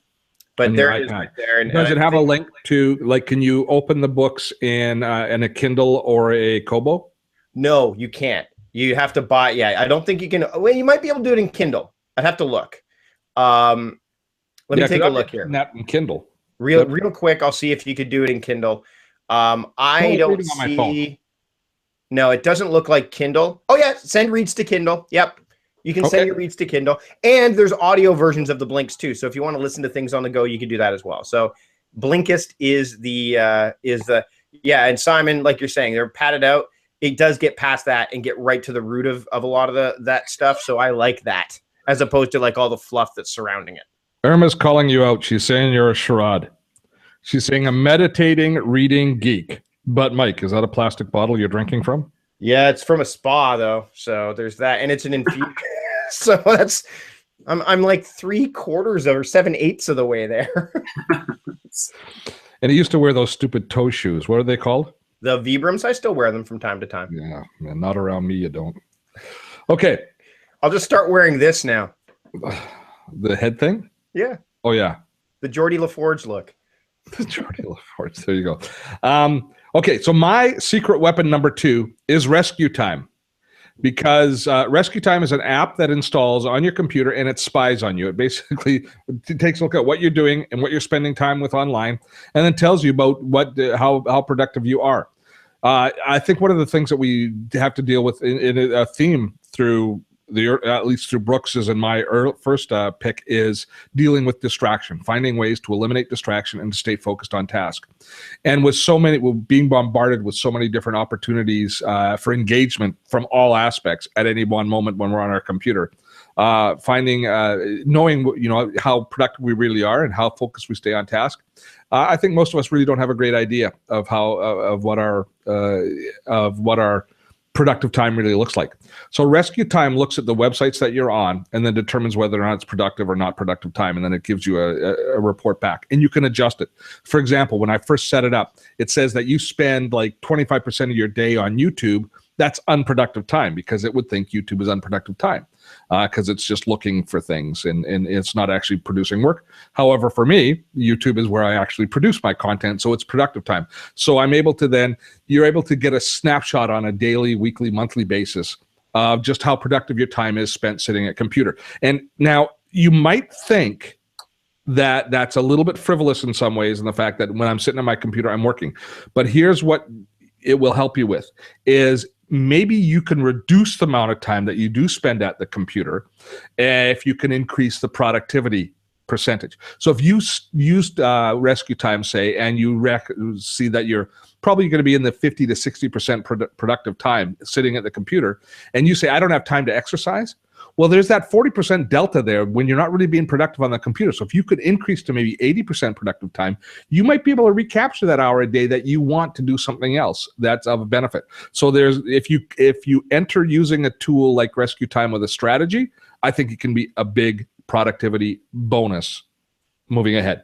But there it is right there. And does it have a link to, like, can you open the books in a Kindle or a Kobo? No, you can't. You have to buy. Yeah, I don't think you can. Well, you might be able to do it in Kindle. I'd have to look. Let me take a look here. That in Kindle. Real quick, I'll see if you could do it in Kindle. I don't see. On my phone. No, it doesn't look like Kindle. Oh yeah, send reads to Kindle. Yep. You can send your reads to Kindle, and there's audio versions of the Blinks too. So if you want to listen to things on the go, you can do that as well. So Blinkist is the and Simon, like you're saying, they're padded out. It does get past that and get right to the root of a lot of that stuff. So I like that as opposed to like all the fluff that's surrounding it. Irma's calling you out. She's saying you're a charade. She's saying a meditating reading geek. But Mike, is that a plastic bottle you're drinking from? Yeah, it's from a spa though, so there's that, and it's an infusion. So that's I'm like 3/4 or 7/8 of the way there. And he used to wear those stupid toe shoes. What are they called? The Vibrams, I still wear them from time to time. Yeah, man, not around me, you don't. Okay. I'll just start wearing this now. The head thing? Yeah. Oh, yeah. The Geordie LaForge look. The Geordie LaForge. There you go. Okay, so my secret weapon number 2 is Rescue Time. Because Rescue Time is an app that installs on your computer and it spies on you. It basically takes a look at what you're doing and what you're spending time with online, and then tells you about how productive you are. I think one of the things that we have to deal with in a theme through at least through Brooks's and my first pick is dealing with distraction, finding ways to eliminate distraction and to stay focused on task. And with being bombarded with so many different opportunities for engagement from all aspects at any one moment when we're on our computer, knowing how productive we really are and how focused we stay on task. I think most of us really don't have a great idea of what our productive time really looks like. So Rescue Time looks at the websites that you're on and then determines whether or not it's productive or not productive time, and then it gives you a report back, and you can adjust it. For example, when I first set it up, it says that you spend like 25% of your day on YouTube. That's unproductive time because it would think YouTube is unproductive time because it's just looking for things and it's not actually producing work. However, for me, YouTube is where I actually produce my content, so it's productive time. So you're able to get a snapshot on a daily, weekly, monthly basis of just how productive your time is spent sitting at a computer. And now you might think that that's a little bit frivolous in some ways, in the fact that when I'm sitting at my computer, I'm working. But here's what it will help you with is maybe you can reduce the amount of time that you do spend at the computer if you can increase the productivity percentage. So if you used Rescue Time, say, and you see that you're probably going to be in the 50 to 60% productive time sitting at the computer, and you say, I don't have time to exercise, well, there's that 40% delta there when you're not really being productive on the computer. So if you could increase to maybe 80% productive time, you might be able to recapture that hour a day that you want to do something else that's of benefit. So if you enter using a tool like Rescue Time with a strategy, I think it can be a big productivity bonus moving ahead.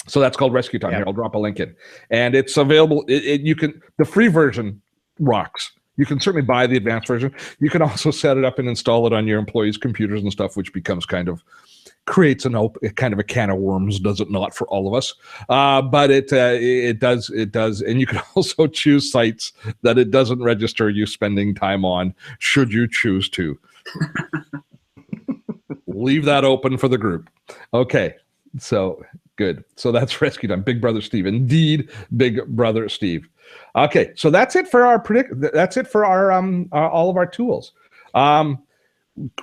So that's called Rescue Time. Here, I'll drop a link in, and it's available. The free version rocks. You can certainly buy the advanced version. You can also set it up and install it on your employees' computers and stuff, which becomes creates kind of a can of worms, does it not, for all of us? But it does, and you can also choose sites that it doesn't register you spending time on, should you choose to. Leave that open for the group. Okay, so good. So that's Rescue Time. Big Brother Steve, indeed, Big Brother Steve. Okay, so that's it for our all of our tools.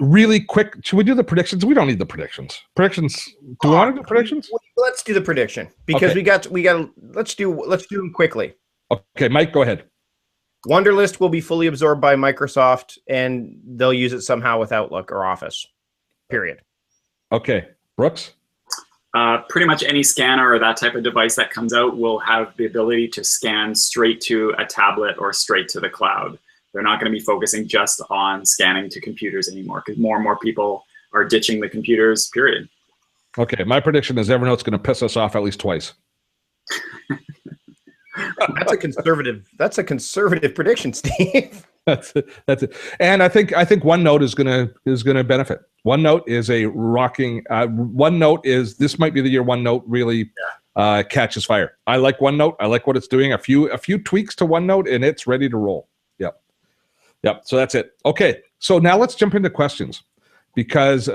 Really quick, should we do the predictions? We don't need the predictions. Do we want to do predictions? Let's do the prediction because okay. let's do them quickly. Okay, Mike, go ahead. Wunderlist will be fully absorbed by Microsoft, and they'll use it somehow with Outlook or Office. Period. Okay, Brooks. Pretty much any scanner or that type of device that comes out will have the ability to scan straight to a tablet or straight to the cloud. They're not going to be focusing just on scanning to computers anymore because more and more people are ditching the computers, period. Okay, my prediction is Evernote's going to piss us off at least twice. That's a conservative prediction, Steve. That's it. And I think OneNote is gonna benefit. OneNote is a rocking. This might be the year OneNote really catches fire. I like OneNote. I like what it's doing. A few tweaks to OneNote, and it's ready to roll. Yep. So that's it. Okay. So now let's jump into questions, because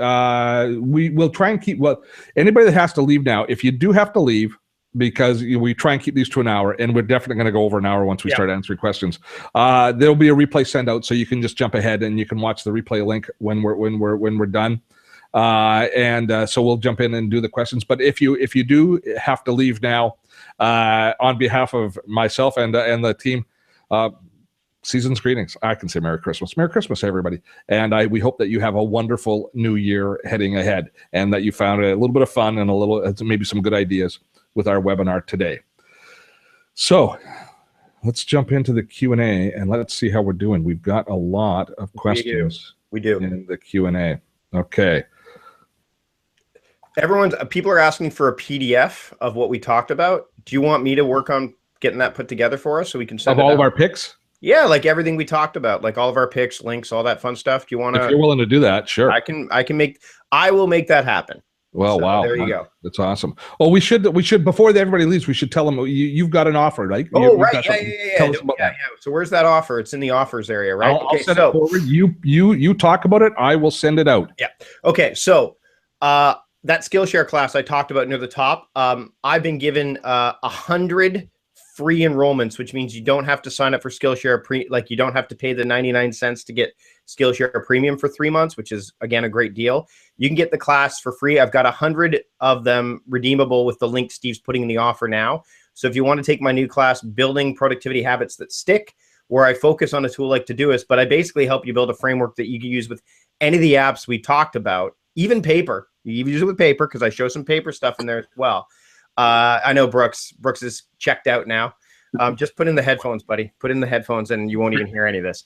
we will try and keep. Well, anybody that has to leave now, if you do have to leave, because we try and keep these to an hour, and we're definitely going to go over an hour once we start answering questions. There'll be a replay send out, so you can just jump ahead and you can watch the replay link when we're done. So we'll jump in and do the questions. But if you do have to leave now, on behalf of myself and the team, season's greetings. I can say Merry Christmas. Merry Christmas, everybody. And we hope that you have a wonderful new year heading ahead, and that you found a little bit of fun and maybe some good ideas with our webinar today. So let's jump into the Q&A and let's see how we're doing. We've got a lot of questions. We do. In the Q&A. Okay. People are asking for a PDF of what we talked about. Do you want me to work on getting that put together for us so we can send of it all out? of our picks? Yeah, like everything we talked about, like all of our picks, links, all that fun stuff. Do you want to? If you're willing to do that, sure. I will make that happen. Well, So, wow. There you go. That's awesome. Oh, we should before everybody leaves, we should tell them you've got an offer, right? Oh, right. Yeah. Tell us about that. So where's that offer? It's in the offers area, right? I'll send it forward. You talk about it. I will send it out. Yeah. Okay. So that Skillshare class I talked about near the top, I've been given 100 free enrollments, which means you don't have to sign up for Skillshare you don't have to pay the 99 cents to get Skillshare Premium for 3 months, which is again a great deal. You can get the class for free. I've got 100 of them redeemable with the link Steve's putting in the offer now. So if you want to take my new class, Building Productivity Habits That Stick, where I focus on a tool like Todoist, but I basically help you build a framework that you can use with any of the apps we talked about, even paper. You even use it with paper because I show some paper stuff in there as well. I know Brooks is checked out now. Just put in the headphones, buddy. Put in the headphones and you won't even hear any of this.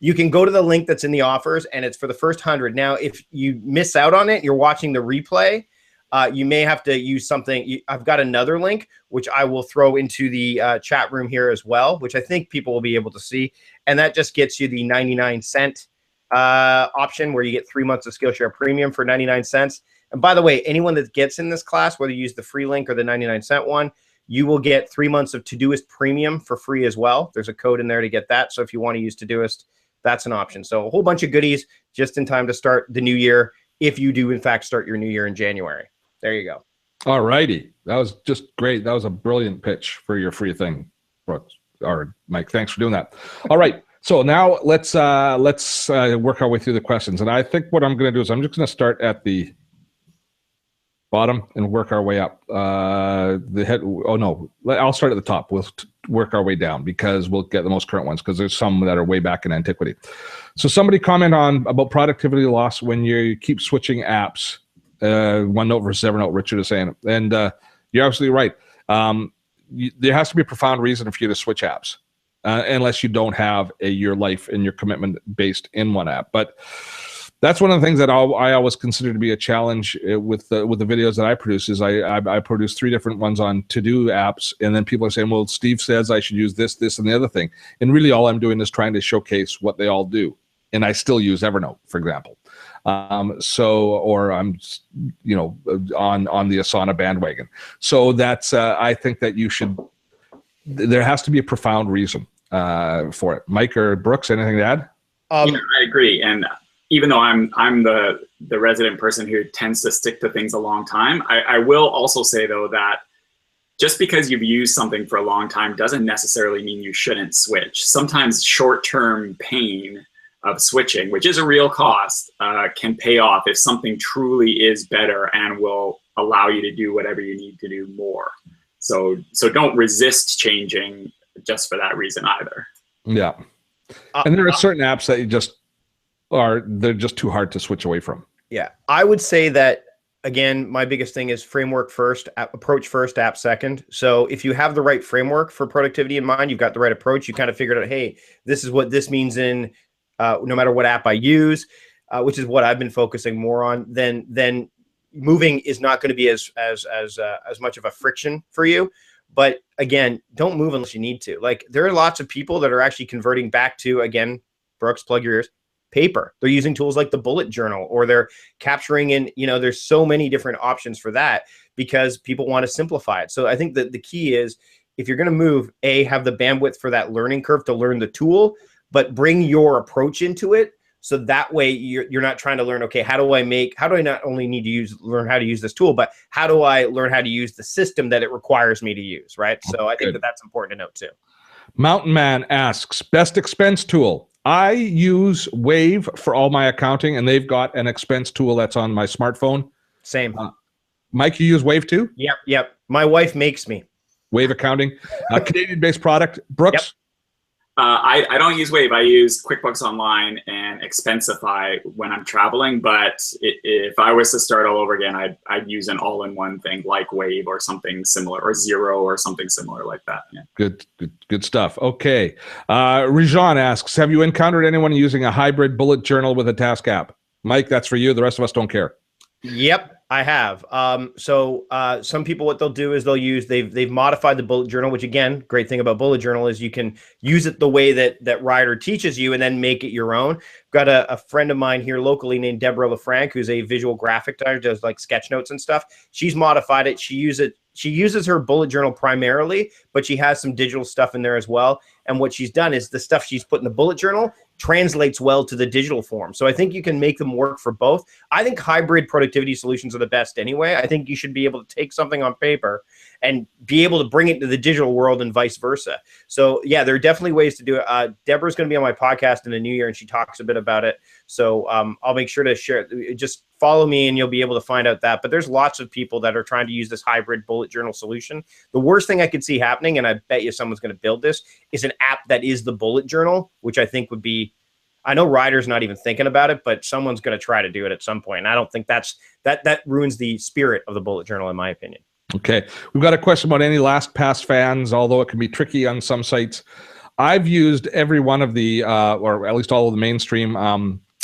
You can go to the link that's in the offers and it's for the first 100. Now, if you miss out on it, you're watching the replay, you may have to use something. I've got another link, which I will throw into the chat room here as well, which I think people will be able to see. And that just gets you the 99 cent option where you get 3 months of Skillshare Premium for 99 cents. And by the way, anyone that gets in this class, whether you use the free link or the 99 cent one, you will get 3 months of Todoist Premium for free as well. There's a code in there to get that. So if you want to use Todoist, that's an option. So a whole bunch of goodies just in time to start the new year, if you do in fact start your new year in January. There you go. All righty. That was just great. That was a brilliant pitch for your free thing, Brooks. Or Mike, thanks for doing that. All right. So now let's work our way through the questions. And I think what I'm going to do is I'm just going to start at the bottom and work our way up. I'll start at the top. We'll work our way down because we'll get the most current ones because there's some that are way back in antiquity. So somebody comment about productivity loss when you keep switching apps. OneNote versus Evernote, Richard is saying. And you're absolutely right. There has to be a profound reason for you to switch apps. Unless you don't have your life and your commitment based in one app. But that's one of the things that I always consider to be a challenge with the videos that I produce is I produce 3 different ones on to-do apps, and then people are saying, well, Steve says I should use this, and the other thing. And really all I'm doing is trying to showcase what they all do. And I still use Evernote, for example. Or I'm, on the Asana bandwagon. So that's, I think that there has to be a profound reason for it. Mike or Brooks, anything to add? I agree. And even though I'm the resident person who tends to stick to things a long time, I will also say though that just because you've used something for a long time doesn't necessarily mean you shouldn't switch. Sometimes short-term pain of switching, which is a real cost, can pay off if something truly is better and will allow you to do whatever you need to do more. So don't resist changing just for that reason either. Yeah. And there are certain apps that they're just too hard to switch away from. Yeah. I would say that, again, my biggest thing is framework first, approach first, app second. So if you have the right framework for productivity in mind, you've got the right approach, you kind of figured out, hey, this is what this means in no matter what app I use, which is what I've been focusing more on, then moving is not going to be as much of a friction for you. But again, don't move unless you need to. Like there are lots of people that are actually converting back to, again, Brooks, plug your ears, paper. They're using tools like the bullet journal, or they're capturing in, there's so many different options for that because people want to simplify it. So I think that the key is if you're going to move, have the bandwidth for that learning curve to learn the tool, but bring your approach into it. So that way you're not trying to learn, okay, how do I not only need to learn how to use this tool, but how do I learn how to use the system that it requires me to use, right? So I think that's important to note too. Mountain Man asks, best expense tool. I use Wave for all my accounting, and they've got an expense tool that's on my smartphone. Same. Mike, you use Wave too? Yep. My wife makes me. Wave accounting. Canadian-based product. Brooks? I don't use Wave. I use QuickBooks Online and Expensify when I'm traveling. But if I was to start all over again, I'd use an all-in-one thing like Wave or something similar, or Xero or something similar like that. Yeah. Good stuff. Okay. Rijan asks, have you encountered anyone using a hybrid bullet journal with a task app? Mike, that's for you. The rest of us don't care. Yep, I have. Some people, what they'll do is they've modified the bullet journal, which again, great thing about bullet journal is you can use it the way that Ryder teaches you and then make it your own. Got a friend of mine here locally named Deborah LaFranc, who's a visual graphic designer, does like sketch notes and stuff. She's modified it. She uses her bullet journal primarily, but she has some digital stuff in there as well. And what she's done is the stuff she's put in the bullet journal translates well to the digital form. So I think you can make them work for both. I think hybrid productivity solutions are the best anyway. I think you should be able to take something on paper and be able to bring it to the digital world and vice versa. So yeah, there are definitely ways to do it. Deborah's going to be on my podcast in the new year and she talks a bit about it. So I'll make sure to share it. Just follow me and you'll be able to find out that. But there's lots of people that are trying to use this hybrid bullet journal solution. The worst thing I could see happening, and I bet you someone's going to build this, is an app that is the bullet journal, which I think would be, I know Ryder's not even thinking about it, but someone's going to try to do it at some point. And I don't think that ruins the spirit of the bullet journal, in my opinion. Okay. We've got a question about any LastPass fans, although it can be tricky on some sites. I've used every one of the, or at least all of the mainstream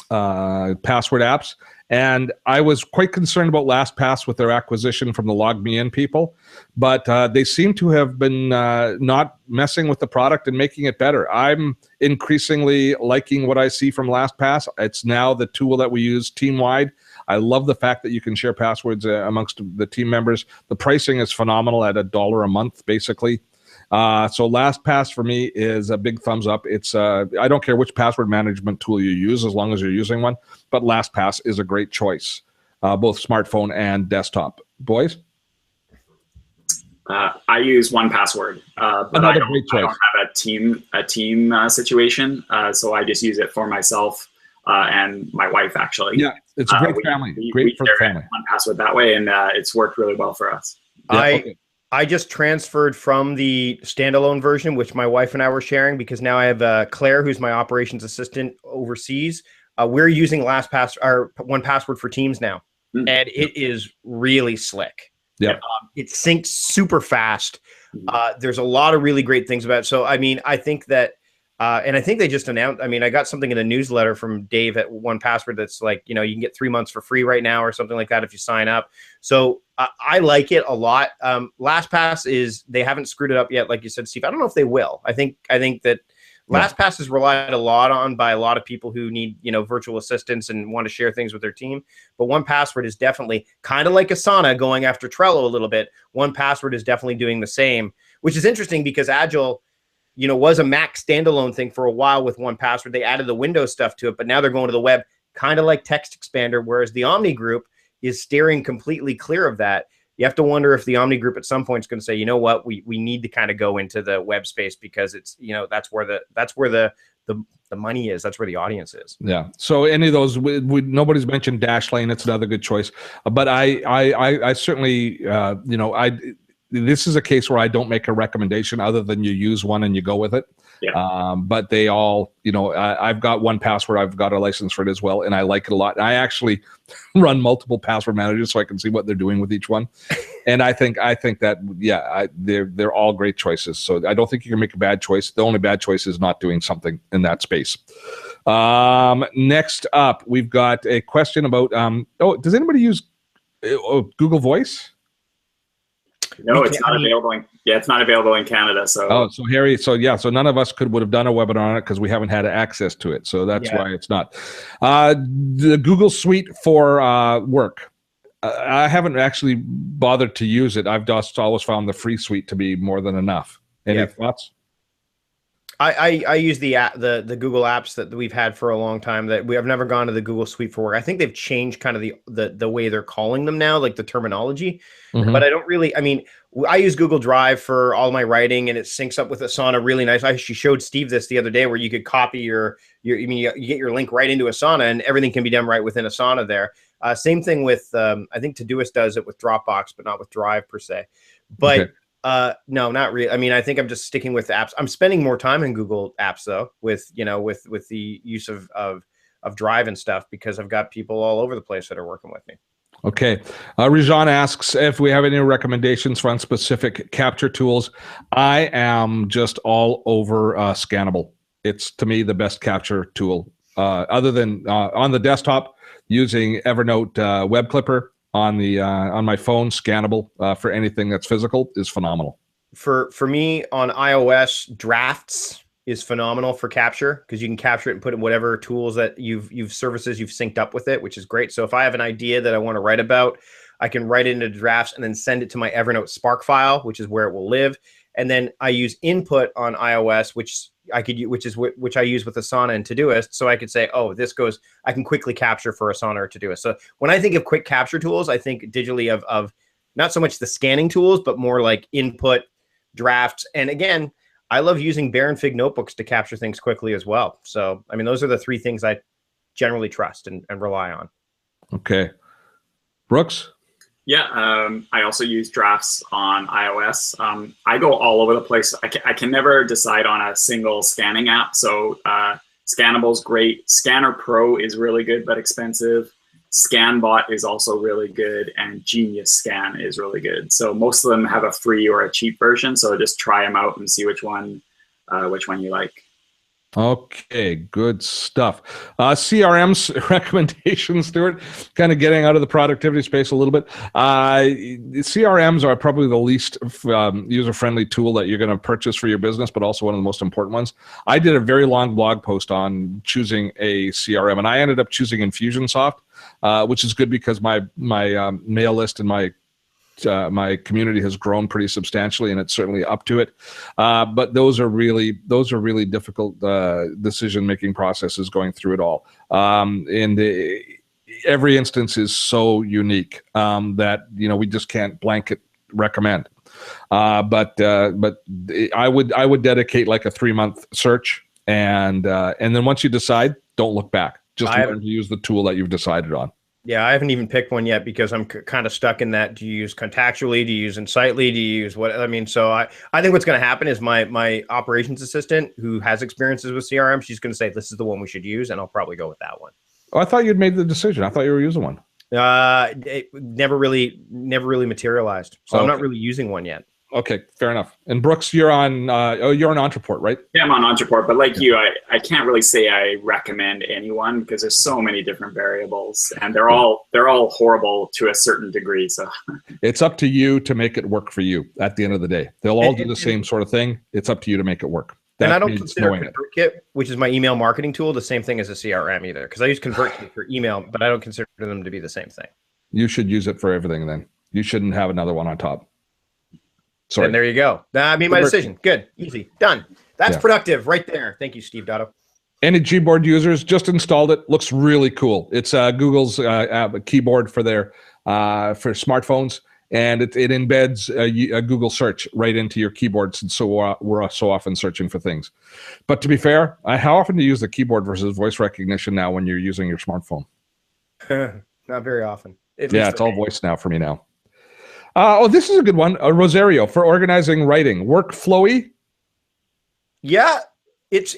password apps. And I was quite concerned about LastPass with their acquisition from the LogMeIn people, but they seem to have been not messing with the product and making it better. I'm increasingly liking what I see from LastPass. It's now the tool that we use team-wide. I love the fact that you can share passwords amongst the team members. The pricing is phenomenal at $1 a month, basically. So LastPass for me is a big thumbs up. It's I don't care which password management tool you use as long as you're using one, but LastPass is a great choice, both smartphone and desktop. Boys? I use 1Password, but I don't have a team situation, so I just use it for myself and my wife, actually. Yeah, it's a great family. Great for the family. 1Password that way, and it's worked really well for us. Yeah, I just transferred from the standalone version, which my wife and I were sharing, because now I have Claire, who's my operations assistant overseas. We're using LastPass or 1Password for Teams now, and it is really slick. Yeah, it syncs super fast. There's a lot of really great things about it. So, I mean, I think that, and I think they just announced, I mean, I got something in the newsletter from Dave at 1Password that's like, you know, you can get 3 months for free right now or something like that if you sign up. So I like it a lot. LastPass they haven't screwed it up yet, like you said, Steve. I don't know if they will. I think that LastPass is relied a lot on by a lot of people who need, you know, virtual assistants and want to share things with their team. But 1Password is definitely kind of like Asana going after Trello a little bit. 1Password is definitely doing the same, which is interesting because Agile, you know, was a Mac standalone thing for a while with 1Password. They added the Windows stuff to it, but now they're going to the web, kind of like Text Expander, whereas the Omni Group is steering completely clear of that. You have to wonder if the Omni Group at some point is going to say, you know what, we need to kind of go into the web space because it's, you know, that's where the money is. That's where the audience is. Yeah. So any of those, nobody's mentioned Dashlane. It's another good choice. But I certainly, you know, this is a case where I don't make a recommendation other than you use one and you go with it. Yeah. But they all, you know, I've got 1Password. I've got a license for it as well, and I like it a lot. And I actually run multiple password managers so I can see what they're doing with each one. And I think that, yeah, they're all great choices. So I don't think you can make a bad choice. The only bad choice is not doing something in that space. Next up, we've got a question about, does anybody use Google Voice? No, it's not available. It's not available in Canada. So so Harry, so none of us would have done a webinar on it because we haven't had access to it. So that's why it's not. The Google Suite for work. I haven't actually bothered to use it. I've just always found the free suite to be more than enough. Any thoughts? I use the Google apps that we've had for a long time. That we have never gone to the Google Suite for work. I think they've changed kind of the way they're calling them now, like the terminology. Mm-hmm. But I don't really. I mean, I use Google Drive for all my writing, and it syncs up with Asana really nice. I actually showed Steve this the other day, where you could copy you get your link right into Asana, and everything can be done right within Asana there. Same thing with I think Todoist does it with Dropbox, but not with Drive per se. But No, not really. I mean, I think I'm just sticking with apps. I'm spending more time in Google Apps though, with with the use of Drive and stuff, because I've got people all over the place that are working with me. Okay. Rajan asks if we have any recommendations for specific capture tools. I am just all over Scannable. It's, to me, the best capture tool. Other than on the desktop, using Evernote Web Clipper, on my phone, Scannable for anything that's physical is phenomenal. For me on iOS, Drafts is phenomenal for capture, because you can capture it and put in whatever tools that you've services you've synced up with it, which is great. So if I have an idea that I want to write about, I can write it into Drafts and then send it to my Evernote Spark file, which is where it will live. And then I use Input on iOS, which I use with Asana and Todoist. So I could say, oh, this goes, I can quickly capture for Asana or Todoist. So when I think of quick capture tools, I think digitally of not so much the scanning tools, but more like Input, Drafts. And again, I love using Bear and Fig notebooks to capture things quickly as well. So, I mean, those are the three things I generally trust and rely on. Okay. Brooks? Yeah, I also use Drafts on iOS. I go all over the place. I can never decide on a single scanning app. So Scannable's great. Scanner Pro is really good but expensive. ScanBot is also really good, and Genius Scan is really good. So most of them have a free or a cheap version. So just try them out and see which one you like. Okay, good stuff. CRM's recommendations, Stuart, kind of getting out of the productivity space a little bit. CRMs are probably the least user-friendly tool that you're going to purchase for your business, but also one of the most important ones. I did a very long blog post on choosing a CRM, and I ended up choosing Infusionsoft, which is good because my mail list and my community has grown pretty substantially, and it's certainly up to it. But those are really difficult decision-making processes going through it all. Every instance is so unique that we just can't blanket recommend. But I would dedicate like a 3-month search, and then once you decide, don't look back. Just learn to use the tool that you've decided on. Yeah, I haven't even picked one yet because I'm kind of stuck in that. Do you use Contactually? Do you use Insightly? Do you use what? I mean, so I think what's going to happen is my operations assistant, who has experiences with CRM, she's going to say, this is the one we should use, and I'll probably go with that one. Oh, I thought you'd made the decision. I thought you were using one. It never really materialized. So I'm not really using one yet. Okay, fair enough. And Brooks, you're on Entreport, right? Yeah, I'm on Entreport, but like you, I can't really say I recommend anyone because there's so many different variables, and they're all horrible to a certain degree. So it's up to you to make it work for you. At the end of the day, they'll all do the same sort of thing. It's up to you to make it work. And I don't consider ConvertKit, which is my email marketing tool, the same thing as a CRM either, because I use ConvertKit for email, but I don't consider them to be the same thing. You should use it for everything then. You shouldn't have another one on top. Sorry. And there you go. I made my decision. Good. Easy. Done. That's productive right there. Thank you, Steve Dotto. Any Gboard users just installed it. Looks really cool. It's Google's keyboard for their for smartphones, and it embeds a Google search right into your keyboard. So we're so often searching for things. But to be fair, how often do you use the keyboard versus voice recognition now when you're using your smartphone? Not very often. It's all voice now for me now. This is a good one. Rosario for organizing writing. Workflowy? Yeah, it's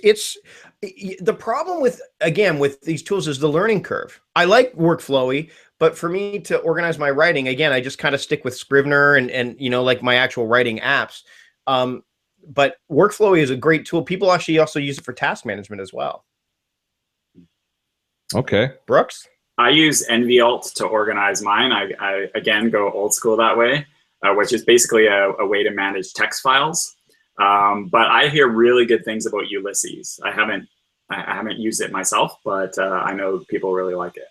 the problem with these tools is the learning curve. I like Workflowy, but for me to organize my writing, again, I just kind of stick with Scrivener and like my actual writing apps. But Workflowy is a great tool. People actually also use it for task management as well. Okay. Brooks? I use NVAlt to organize mine. I again go old school that way, which is basically a way to manage text files. But I hear really good things about Ulysses. I haven't used it myself, but I know people really like it.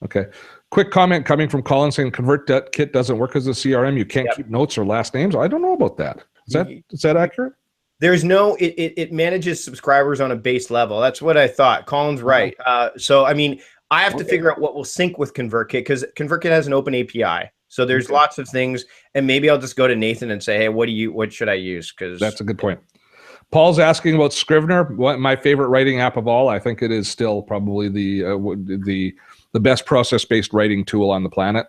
Okay. Quick comment coming from Colin saying ConvertKit doesn't work as a CRM. You can't keep notes or last names. I don't know about that. Is that accurate? There's no, it manages subscribers on a base level. That's what I thought. Colin's right. So, I mean, I have to figure out what will sync with ConvertKit, because ConvertKit has an open API. So there's lots of things, and maybe I'll just go to Nathan and say, hey, what should I use? Because that's a good point. Paul's asking about Scrivener, my favorite writing app of all. I think it is still probably the best process-based writing tool on the planet.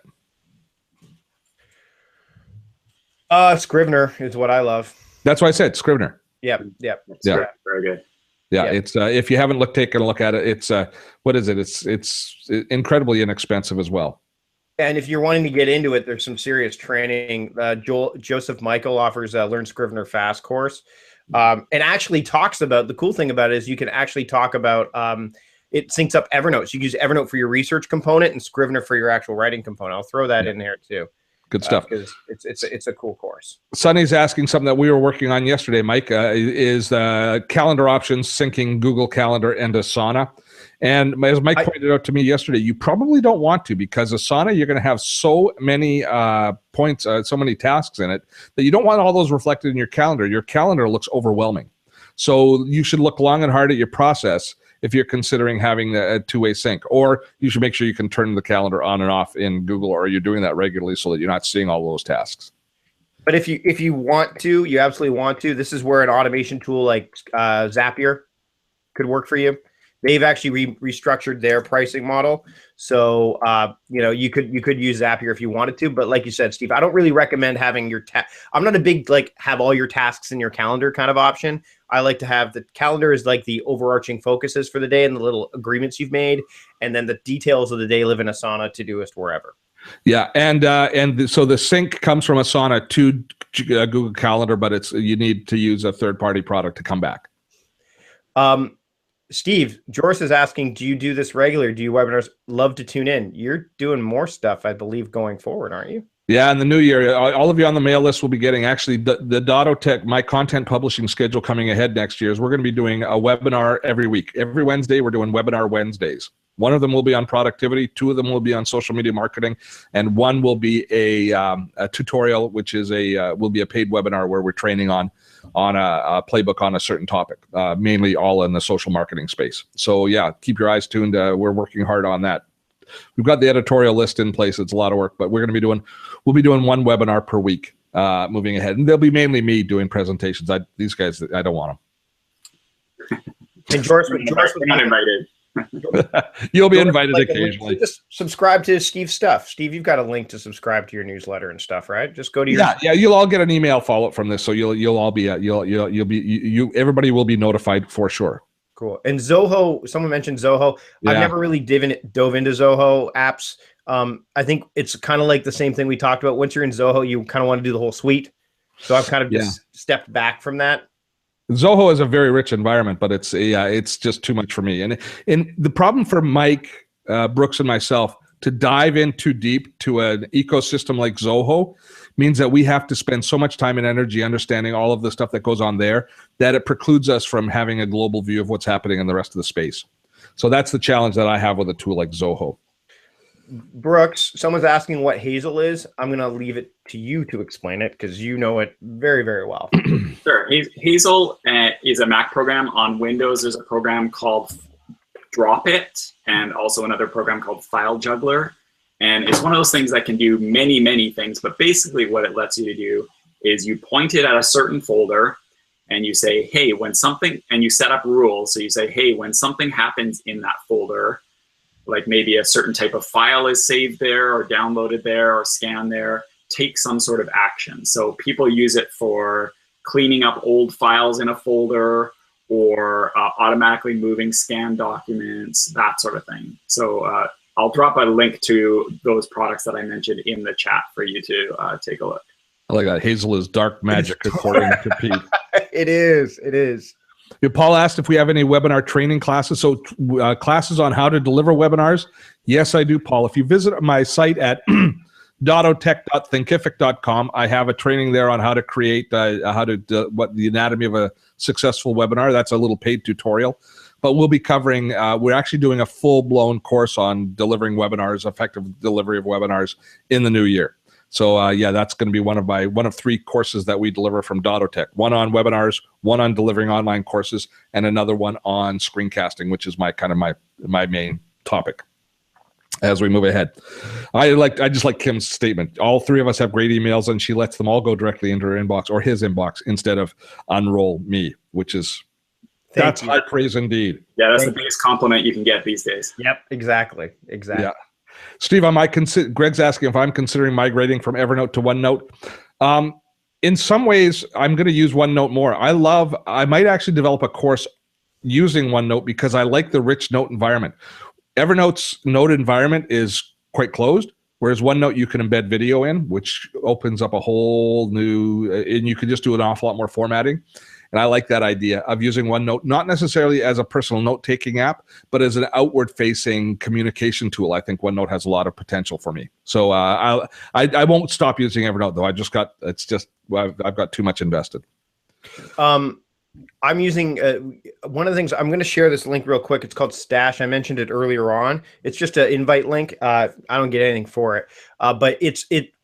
Scrivener is what I love. That's why I said Scrivener. Yep. Yeah. Very good. Yeah, Yeah. it's if you haven't taken a look at it, it's what is it? It's incredibly inexpensive as well. And if you're wanting to get into it, there's some serious training. Joseph Michael offers a Learn Scrivener Fast course, and actually talks about, the cool thing about it is you can actually talk about, it syncs up Evernote. So you use Evernote for your research component and Scrivener for your actual writing component. I'll throw that in there too. Good stuff. Because it's a cool course. Sonny's asking something that we were working on yesterday, Mike, is calendar options syncing Google Calendar and Asana. And as Mike pointed out to me yesterday, you probably don't want to, because Asana, you're going to have so many points, so many tasks in it, that you don't want all those reflected in your calendar. Your calendar looks overwhelming. So you should look long and hard at your process if you're considering having a two-way sync, or you should make sure you can turn the calendar on and off in Google, or you're doing that regularly so that you're not seeing all those tasks. But if you want to, you absolutely want to, this is where an automation tool like Zapier could work for you. They've actually restructured their pricing model. So, you could use Zapier if you wanted to, but like you said, Steve, I don't really recommend having your I'm not a big, have all your tasks in your calendar kind of option. I like to have the calendar is like the overarching focuses for the day and the little agreements you've made. And then the details of the day live in Asana, Todoist, wherever. Yeah. So the sync comes from Asana to Google Calendar, but you need to use a third-party product to come back. Steve, Joris is asking, do you do this regular? Do you webinars? Love to tune in. You're doing more stuff, I believe, going forward, aren't you? Yeah, in the new year, all of you on the mail list will be getting, actually, the Dotto Tech, my content publishing schedule coming ahead next year is we're going to be doing a webinar every week. Every Wednesday, we're doing Webinar Wednesdays. One of them will be on productivity, 2 of them will be on social media marketing, and 1 will be a tutorial, which is will be a paid webinar where we're training on a playbook on a certain topic, mainly all in the social marketing space. So yeah, keep your eyes tuned. We're working hard on that. We've got the editorial list in place. It's a lot of work, but we'll be doing 1 webinar per week moving ahead. And they'll be mainly me doing presentations. These guys, I don't want them. And Joris, not invited. You'll be invited occasionally. Just subscribe to Steve's stuff. Steve, you've got a link to subscribe to your newsletter and stuff, right? Just go to your You'll all get an email follow-up from this, so you'll all be everybody will be notified for sure. Cool. And Zoho, someone mentioned Zoho. Yeah. I've never really dove into Zoho apps. I think it's kind of like the same thing we talked about. Once you're in Zoho, you kind of want to do the whole suite. So I've kind of just stepped back from that. Zoho is a very rich environment, but it's just too much for me. And the problem for Mike, Brooks, and myself to dive in too deep to an ecosystem like Zoho means that we have to spend so much time and energy understanding all of the stuff that goes on there that it precludes us from having a global view of what's happening in the rest of the space. So that's the challenge that I have with a tool like Zoho. Brooks, someone's asking what Hazel is. I'm going to leave it to you to explain it because you know it very, very well. Sure. Hazel is a Mac program. On Windows, there's a program called Drop It and also another program called File Juggler. And it's one of those things that can do many, many things. But basically what it lets you to do is you point it at a certain folder and you say, hey, when something, and you set up rules. So you say, hey, when something happens in that folder, like maybe a certain type of file is saved there or downloaded there or scanned there, take some sort of action. So people use it for cleaning up old files in a folder or automatically moving scanned documents, that sort of thing. So I'll drop a link to those products that I mentioned in the chat for you to take a look. I like that. Hazel is dark magic, according to Pete. It is. It is. Paul asked if we have any webinar training classes. So classes on how to deliver webinars. Yes, I do, Paul. If you visit my site at dototech.thinkific.com, I have a training there on how to create, what the anatomy of a successful webinar. That's a little paid tutorial. But we'll be covering, we're actually doing a full-blown course on delivering webinars, effective delivery of webinars in the new year. So yeah, that's going to be one of 3 courses that we deliver from Dotto Tech. 1 on webinars, 1 on delivering online courses, and another one on screencasting, which is my main topic as we move ahead. I just like Kim's statement. All 3 of us have great emails, and she lets them all go directly into her inbox or his inbox instead of unroll me, which is that's high praise indeed. Yeah, that's the biggest compliment you can get these days. Yep, exactly. Yeah. Steve, Greg's asking if I'm considering migrating from Evernote to OneNote. in some ways, I'm going to use OneNote more. I might actually develop a course using OneNote because I like the rich note environment. Evernote's note environment is quite closed, whereas OneNote you can embed video in, which opens up a whole new, and you can just do an awful lot more formatting. And I like that idea of using OneNote, not necessarily as a personal note-taking app, but as an outward-facing communication tool. I think OneNote has a lot of potential for me. So I won't stop using Evernote, though. I've got too much invested. I'm using one of the things. I'm going to share this link real quick. It's called Stash. I mentioned it earlier on. It's just an invite link. I don't get anything for it, but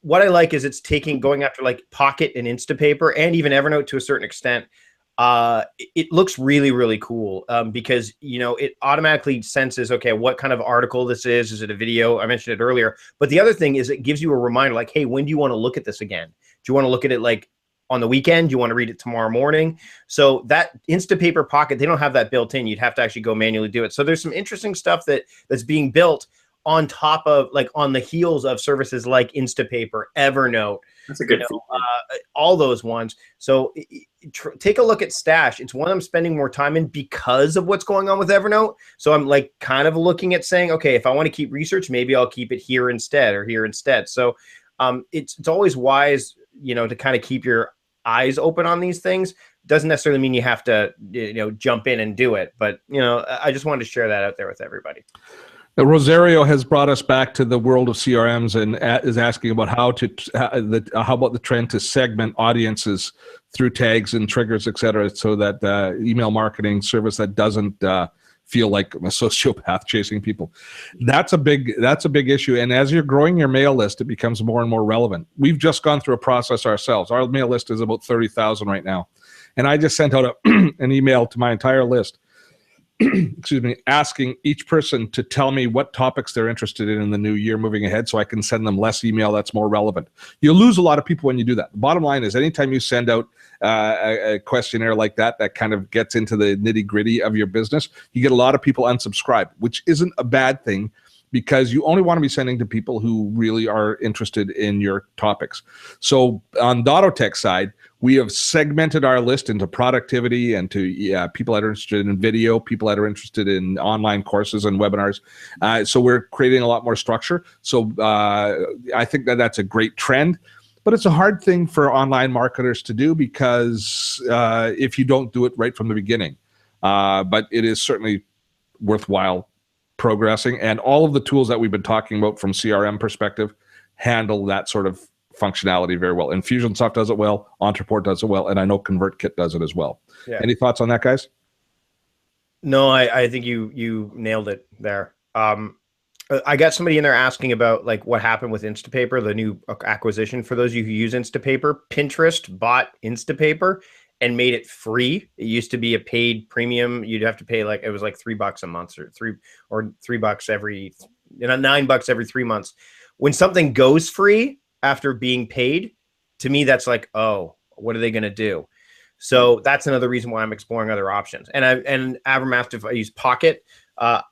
what I like is it's going after like Pocket and Instapaper and even Evernote to a certain extent. It looks really, really cool because, it automatically senses, okay, what kind of article this is. Is it a video? I mentioned it earlier. But the other thing is it gives you a reminder like, hey, when do you want to look at this again? Do you want to look at it like on the weekend? Do you want to read it tomorrow morning? So that Instapaper Pocket, they don't have that built in. You'd have to actually go manually do it. So there's some interesting stuff that's being built on top of, like, on the heels of services like Instapaper, Evernote. That's a good all those ones. So take a look at Stash. It's one I'm spending more time in because of what's going on with Evernote. So I'm like kind of looking at saying, okay, if I want to keep research, maybe I'll keep it here instead or here instead. So it's always wise, to kind of keep your eyes open on these things. Doesn't necessarily mean you have to, jump in and do it. But, I just wanted to share that out there with everybody. Now, Rosario has brought us back to the world of CRMs and is asking about how about the trend to segment audiences through tags and triggers, et cetera, so that email marketing service that doesn't feel like a sociopath chasing people. That's a big issue. And as you're growing your mail list, it becomes more and more relevant. We've just gone through a process ourselves. Our mail list is about 30,000 right now. And I just sent out an email to my entire list, excuse me, asking each person to tell me what topics they're interested in the new year moving ahead so I can send them less email that's more relevant. You lose a lot of people when you do that. The bottom line is anytime you send out a questionnaire like that kind of gets into the nitty gritty of your business, you get a lot of people unsubscribe, which isn't a bad thing because you only want to be sending to people who really are interested in your topics. So on the Autotech side, we have segmented our list into productivity and to people that are interested in video, people that are interested in online courses and webinars. So we're creating a lot more structure. So I think that's a great trend, but it's a hard thing for online marketers to do because if you don't do it right from the beginning. But it is certainly worthwhile progressing. And all of the tools that we've been talking about from CRM perspective handle that sort of functionality very well. Infusionsoft does it well, Entreport does it well, and I know ConvertKit does it as well. Yeah. Any thoughts on that, guys? No, I think you nailed it there. I got somebody in there asking about like what happened with Instapaper, the new acquisition. For those of you who use Instapaper, Pinterest bought Instapaper and made it free. It used to be a paid premium. You'd have to pay like, it was like $3 a month or $3 every, $9 every 3 months. When something goes free after being paid, to me, that's like, oh, what are they going to do? So that's another reason why I'm exploring other options. And Avermaster, I use Pocket.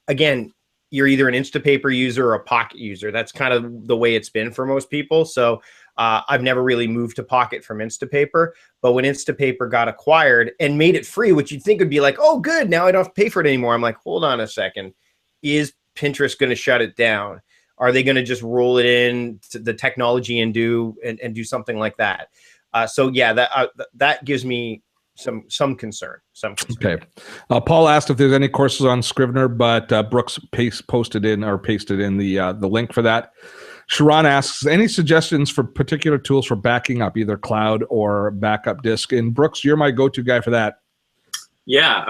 Again, you're either an Instapaper user or a Pocket user. That's kind of the way it's been for most people. So I've never really moved to Pocket from Instapaper. But when Instapaper got acquired and made it free, which you'd think would be like, oh, good, now I don't have to pay for it anymore. I'm like, hold on a second. Is Pinterest going to shut it down? Are they going to just roll it in to the technology and do something like that? So yeah, that gives me some concern. Okay. Paul asked if there's any courses on Scrivener, but Brooks pasted in the link for that. Sharon asks, any suggestions for particular tools for backing up, either cloud or backup disk? And Brooks, you're my go-to guy for that. Yeah.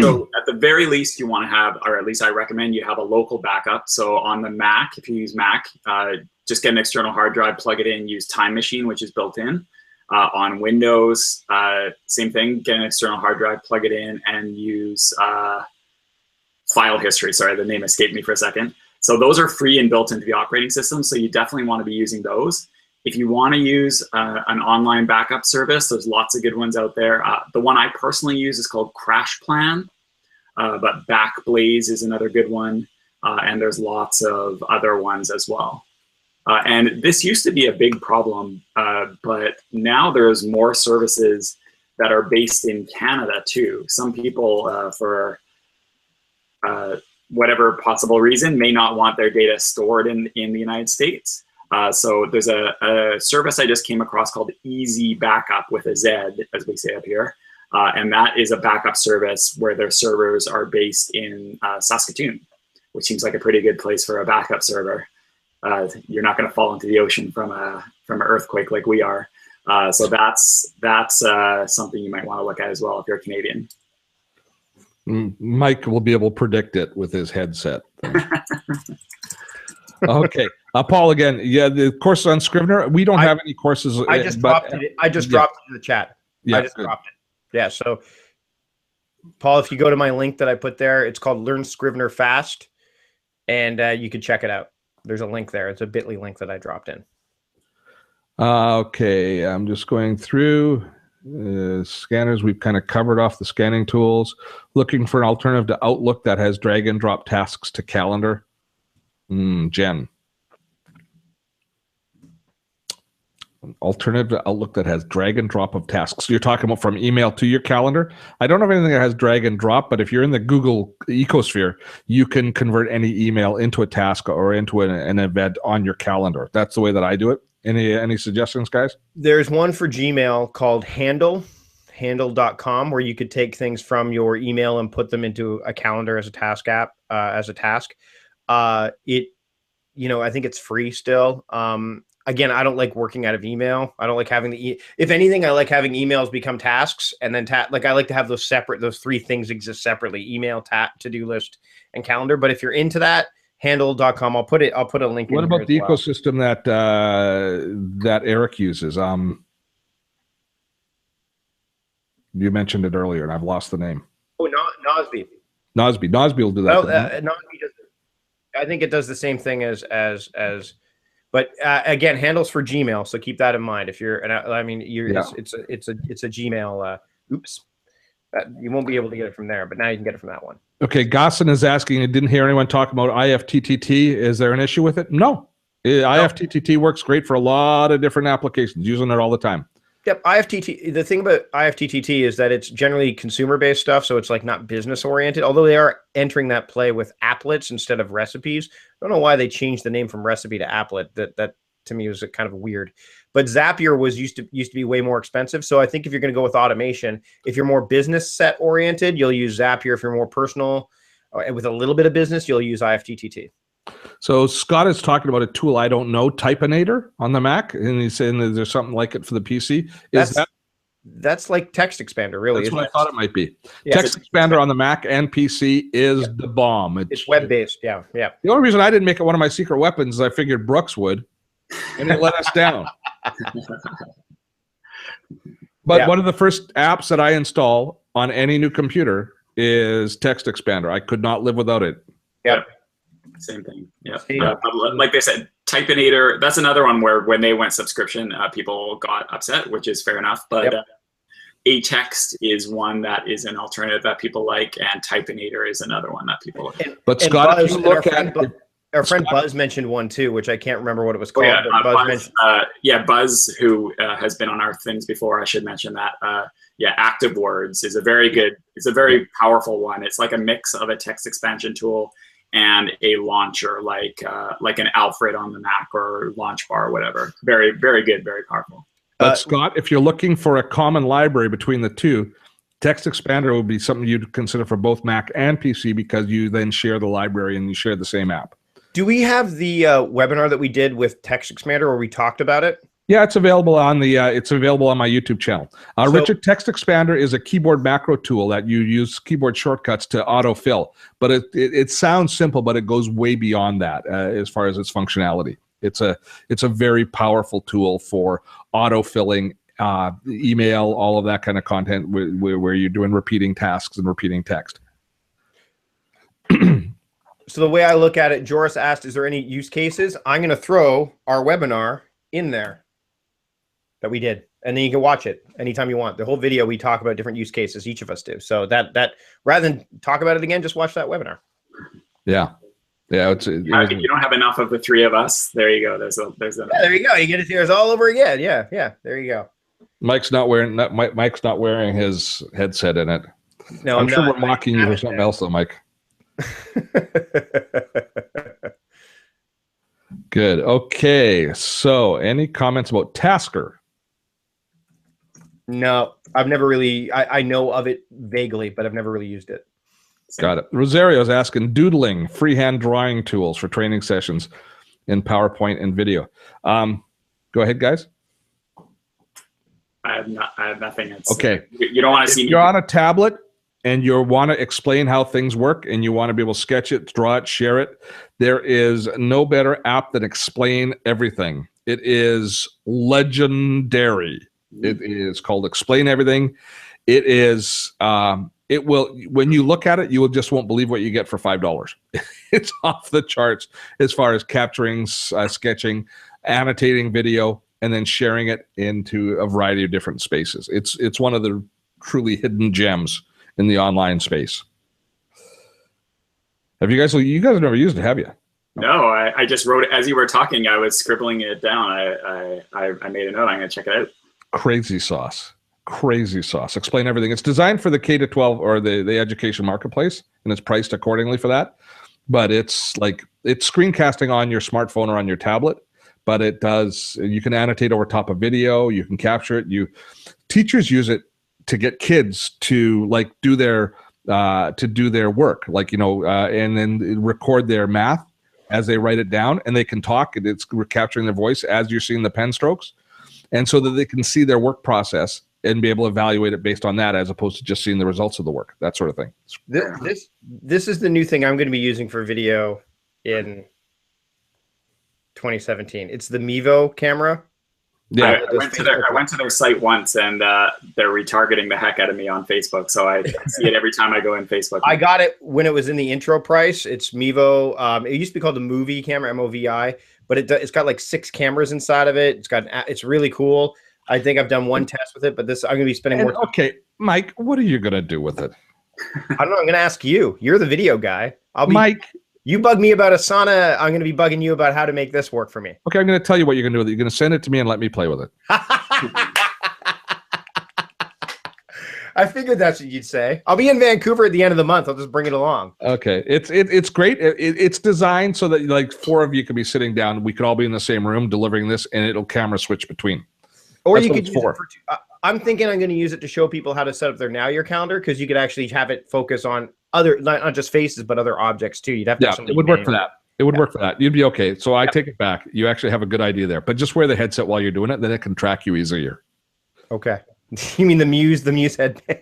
So at the very least, you want to have, or at least I recommend you have a local backup. So on the Mac, if you use Mac, just get an external hard drive, plug it in, use Time Machine, which is built in. On Windows, same thing, get an external hard drive, plug it in, and use file history. Sorry, the name escaped me for a second. So those are free and built into the operating system. So you definitely want to be using those. If you want to use an online backup service, there's lots of good ones out there. The one I personally use is called Crash Plan, but Backblaze is another good one. And there's lots of other ones as well. And this used to be a big problem, but now there's more services that are based in Canada too. Some people, for whatever possible reason, may not want their data stored in the United States. So there's a service I just came across called Easy Backup with a Z, as we say up here. And that is a backup service where their servers are based in Saskatoon, which seems like a pretty good place for a backup server. You're not going to fall into the ocean from an earthquake like we are. So that's something you might want to look at as well if you're Canadian. Mike will be able to predict it with his headset. Okay, Paul again. Yeah, the course on Scrivener. We don't have any courses. I just dropped it. I just dropped it in the chat. Yeah, I just dropped it. Yeah. So, Paul, if you go to my link that I put there, it's called Learn Scrivener Fast, and you can check it out. There's a link there. It's a bit.ly link that I dropped in. Okay, I'm just going through scanners. We've kind of covered off the scanning tools. Looking for an alternative to Outlook that has drag and drop tasks to calendar. Jen. An alternative to Outlook that has drag and drop of tasks. So you're talking about from email to your calendar. I don't have anything that has drag and drop, but if you're in the Google ecosphere, you can convert any email into a task or into an event on your calendar. That's the way that I do it. Any suggestions, guys? There's one for Gmail called handle.com, where you could take things from your email and put them into a calendar as a task app, as a task. I think it's free still. Again, I don't like working out of email. I don't like having if anything, I like having emails become tasks, and then I like to have those separate. Those three things exist separately: email, to-do list, and calendar. But if you're into that, handle.com. I'll put a link. What about the ecosystem that Eric uses? You mentioned it earlier, and I've lost the name. Oh, Nosby. Nosby will do that. Oh, Nosby does. I think it does the same thing as. But again, handles for Gmail, so keep that in mind. If you're, it's a Gmail. You won't be able to get it from there, but now you can get it from that one. Okay, Gosson is asking. I didn't hear anyone talk about IFTTT. Is there an issue with it? No. IFTTT works great for a lot of different applications. Using it all the time. Yep, IFTTT. The thing about IFTTT is that it's generally consumer-based stuff, so it's like not business-oriented. Although they are entering that play with applets instead of recipes. I don't know why they changed the name from recipe to applet. That to me was kind of weird. But Zapier used to be way more expensive. So I think if you're going to go with automation, if you're more business set oriented, you'll use Zapier. If you're more personal with a little bit of business, you'll use IFTTT. So Scott is talking about a tool I don't know, Typinator on the Mac, and he's saying that there's something like it for the PC. That's like Text Expander, really. That's what I thought it might be. Yeah, Text Expander on the Mac and PC is the bomb. It's web-based, yeah. The only reason I didn't make it one of my secret weapons is I figured Brooks would, and it let us down. But one of the first apps that I install on any new computer is Text Expander. I could not live without it. Yep. Same thing. Yeah. Like they said, Typinator, that's another one where when they went subscription, people got upset, which is fair enough. But Atext is one that is an alternative that people like, and Typinator is another one that people like. But Scott, Buzz, if you look at our friend Buzz mentioned one too, which I can't remember what it was called. Buzz, who has been on our things before, I should mention that. Active Words is a very powerful one. It's like a mix of a text expansion tool and a launcher, like an Alfred on the Mac or Launch Bar or whatever. Very, very good, very powerful. But Scott, if you're looking for a common library between the two, Text Expander would be something you'd consider for both Mac and PC, because you then share the library and you share the same app. Do we have the webinar that we did with Text Expander where we talked about it? Yeah, it's available on my YouTube channel. Richard, Text Expander is a keyboard macro tool that you use keyboard shortcuts to autofill. But it sounds simple, but it goes way beyond that as far as its functionality. It's a very powerful tool for autofilling email, all of that kind of content where you're doing repeating tasks and repeating text. So the way I look at it, Joris asked, is there any use cases? I'm going to throw our webinar in there that we did, and then you can watch it anytime you want. The whole video, we talk about different use cases, each of us do. So that rather than talk about it again, just watch that webinar. Yeah. Yeah, you don't have enough of the three of us. There you go. There's Yeah, there you go. You get to see us all over again. Yeah, yeah. There you go. Mike's not wearing his headset in it. No, I'm sure not. we're mocking you for something else, though, Mike. Good. Okay. So, any comments about Tasker? No, I've never really. I know of it vaguely, but I've never really used it. Got it. Rosario's asking doodling, freehand drawing tools for training sessions in PowerPoint and video. Go ahead, guys. I have nothing. Okay. You don't want to see me. You're on a tablet and you want to explain how things work and you want to be able to sketch it, draw it, share it. There is no better app than Explain Everything. It is legendary. It is called Explain Everything. It is, it will, when you look at it, you will just won't believe what you get for $5. It's off the charts as far as capturing, sketching, annotating video, and then sharing it into a variety of different spaces. It's one of the truly hidden gems in the online space. Have you guys have never used it, have you? No, I just wrote it as you were talking. I was scribbling it down. I made a note. I'm going to check it out. Crazy sauce. Explain Everything. It's designed for the K-12 or the education marketplace, and it's priced accordingly for that. But it's screencasting on your smartphone or on your tablet. But it does. You can annotate over top of video. You can capture it. Teachers use it to get kids to do their work, and then record their math as they write it down, and they can talk. And it's capturing their voice as you're seeing the pen strokes, and so that they can see their work process and be able to evaluate it based on that, as opposed to just seeing the results of the work, that sort of thing. This is the new thing I'm going to be using for video in 2017. It's the Mevo camera. Yeah, I went to their site once, and they're retargeting the heck out of me on Facebook. So I see it every time I go in Facebook. I got it when it was in the intro price. It's Mevo. It used to be called the Movie camera, MOVI, but it's got like 6 cameras inside of it. It's really cool. I think I've done one test with it, but I'm going to be spending more time. Okay, Mike, what are you going to do with it? I don't know. I'm going to ask you. You're the video guy. Mike. You bug me about Asana. I'm going to be bugging you about how to make this work for me. Okay, I'm going to tell you what you're going to do with it. You're going to send it to me and let me play with it. I figured that's what you'd say. I'll be in Vancouver at the end of the month. I'll just bring it along. Okay, it's great. It's designed so that 4 of you can be sitting down. We could all be in the same room delivering this, and it'll camera switch between. Or you could use it for I'm thinking I'm going to use it to show people how to set up their Now Your calendar, because you could actually have it focus on not just faces, but other objects too. You'd have to. It would work for that. It would work for that. You'd be okay. So I take it back. You actually have a good idea there, but just wear the headset while you're doing it. Then it can track you easier. Okay. You mean the Muse headband?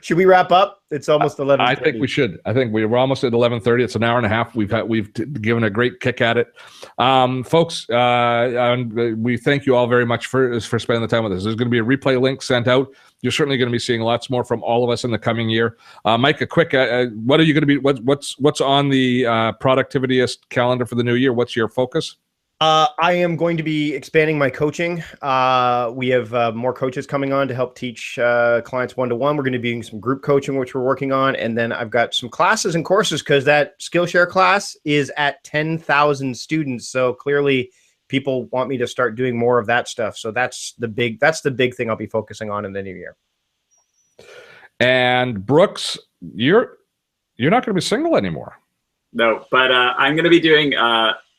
Should we wrap up? It's almost 11:30. I think we should. I think we're almost at 11:30. It's an hour and a half. We've given a great kick at it, folks. We thank you all very much for spending the time with us. There's going to be a replay link sent out. You're certainly going to be seeing lots more from all of us in the coming year. Mike, a quick. What are you going to be? What's on the productivityist calendar for the new year? What's your focus? I am going to be expanding my coaching. We have more coaches coming on to help teach clients one-to-one. We're going to be doing some group coaching, which we're working on. And then I've got some classes and courses, because that Skillshare class is at 10,000 students. So clearly people want me to start doing more of that stuff. So that's the big thing I'll be focusing on in the new year. And Brooks, you're not going to be single anymore. No, but I'm going to be doing...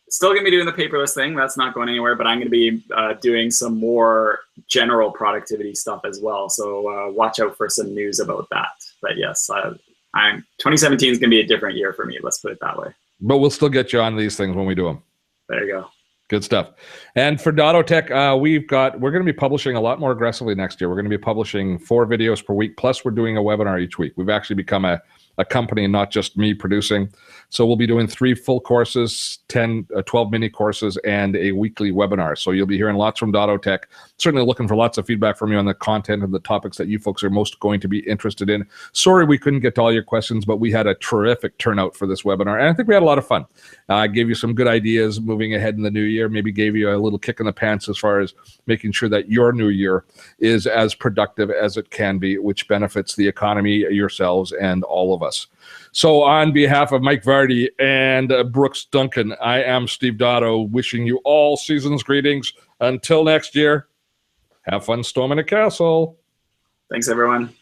Still going to be doing the paperless thing. That's not going anywhere, but I'm going to be doing some more general productivity stuff as well. So watch out for some news about that. But yes, 2017 is going to be a different year for me. Let's put it that way. But we'll still get you on these things when we do them. There you go. Good stuff. And for Dotto Tech, we're going to be publishing a lot more aggressively next year. We're going to be publishing 4 videos per week. Plus, we're doing a webinar each week. We've actually become a company, not just me producing. So we'll be doing 3 full courses, 12 mini courses, and a weekly webinar. So you'll be hearing lots from Dotto Tech. Certainly looking for lots of feedback from you on the content and the topics that you folks are most going to be interested in. Sorry we couldn't get to all your questions, but we had a terrific turnout for this webinar. And I think we had a lot of fun. I gave you some good ideas moving ahead in the new year, maybe gave you a little kick in the pants as far as making sure that your new year is as productive as it can be, which benefits the economy, yourselves, and all of of us. So on behalf of Mike Vardy and Brooks Duncan, I am Steve Dotto, wishing you all season's greetings. Until next year, have fun storming a castle. Thanks, everyone.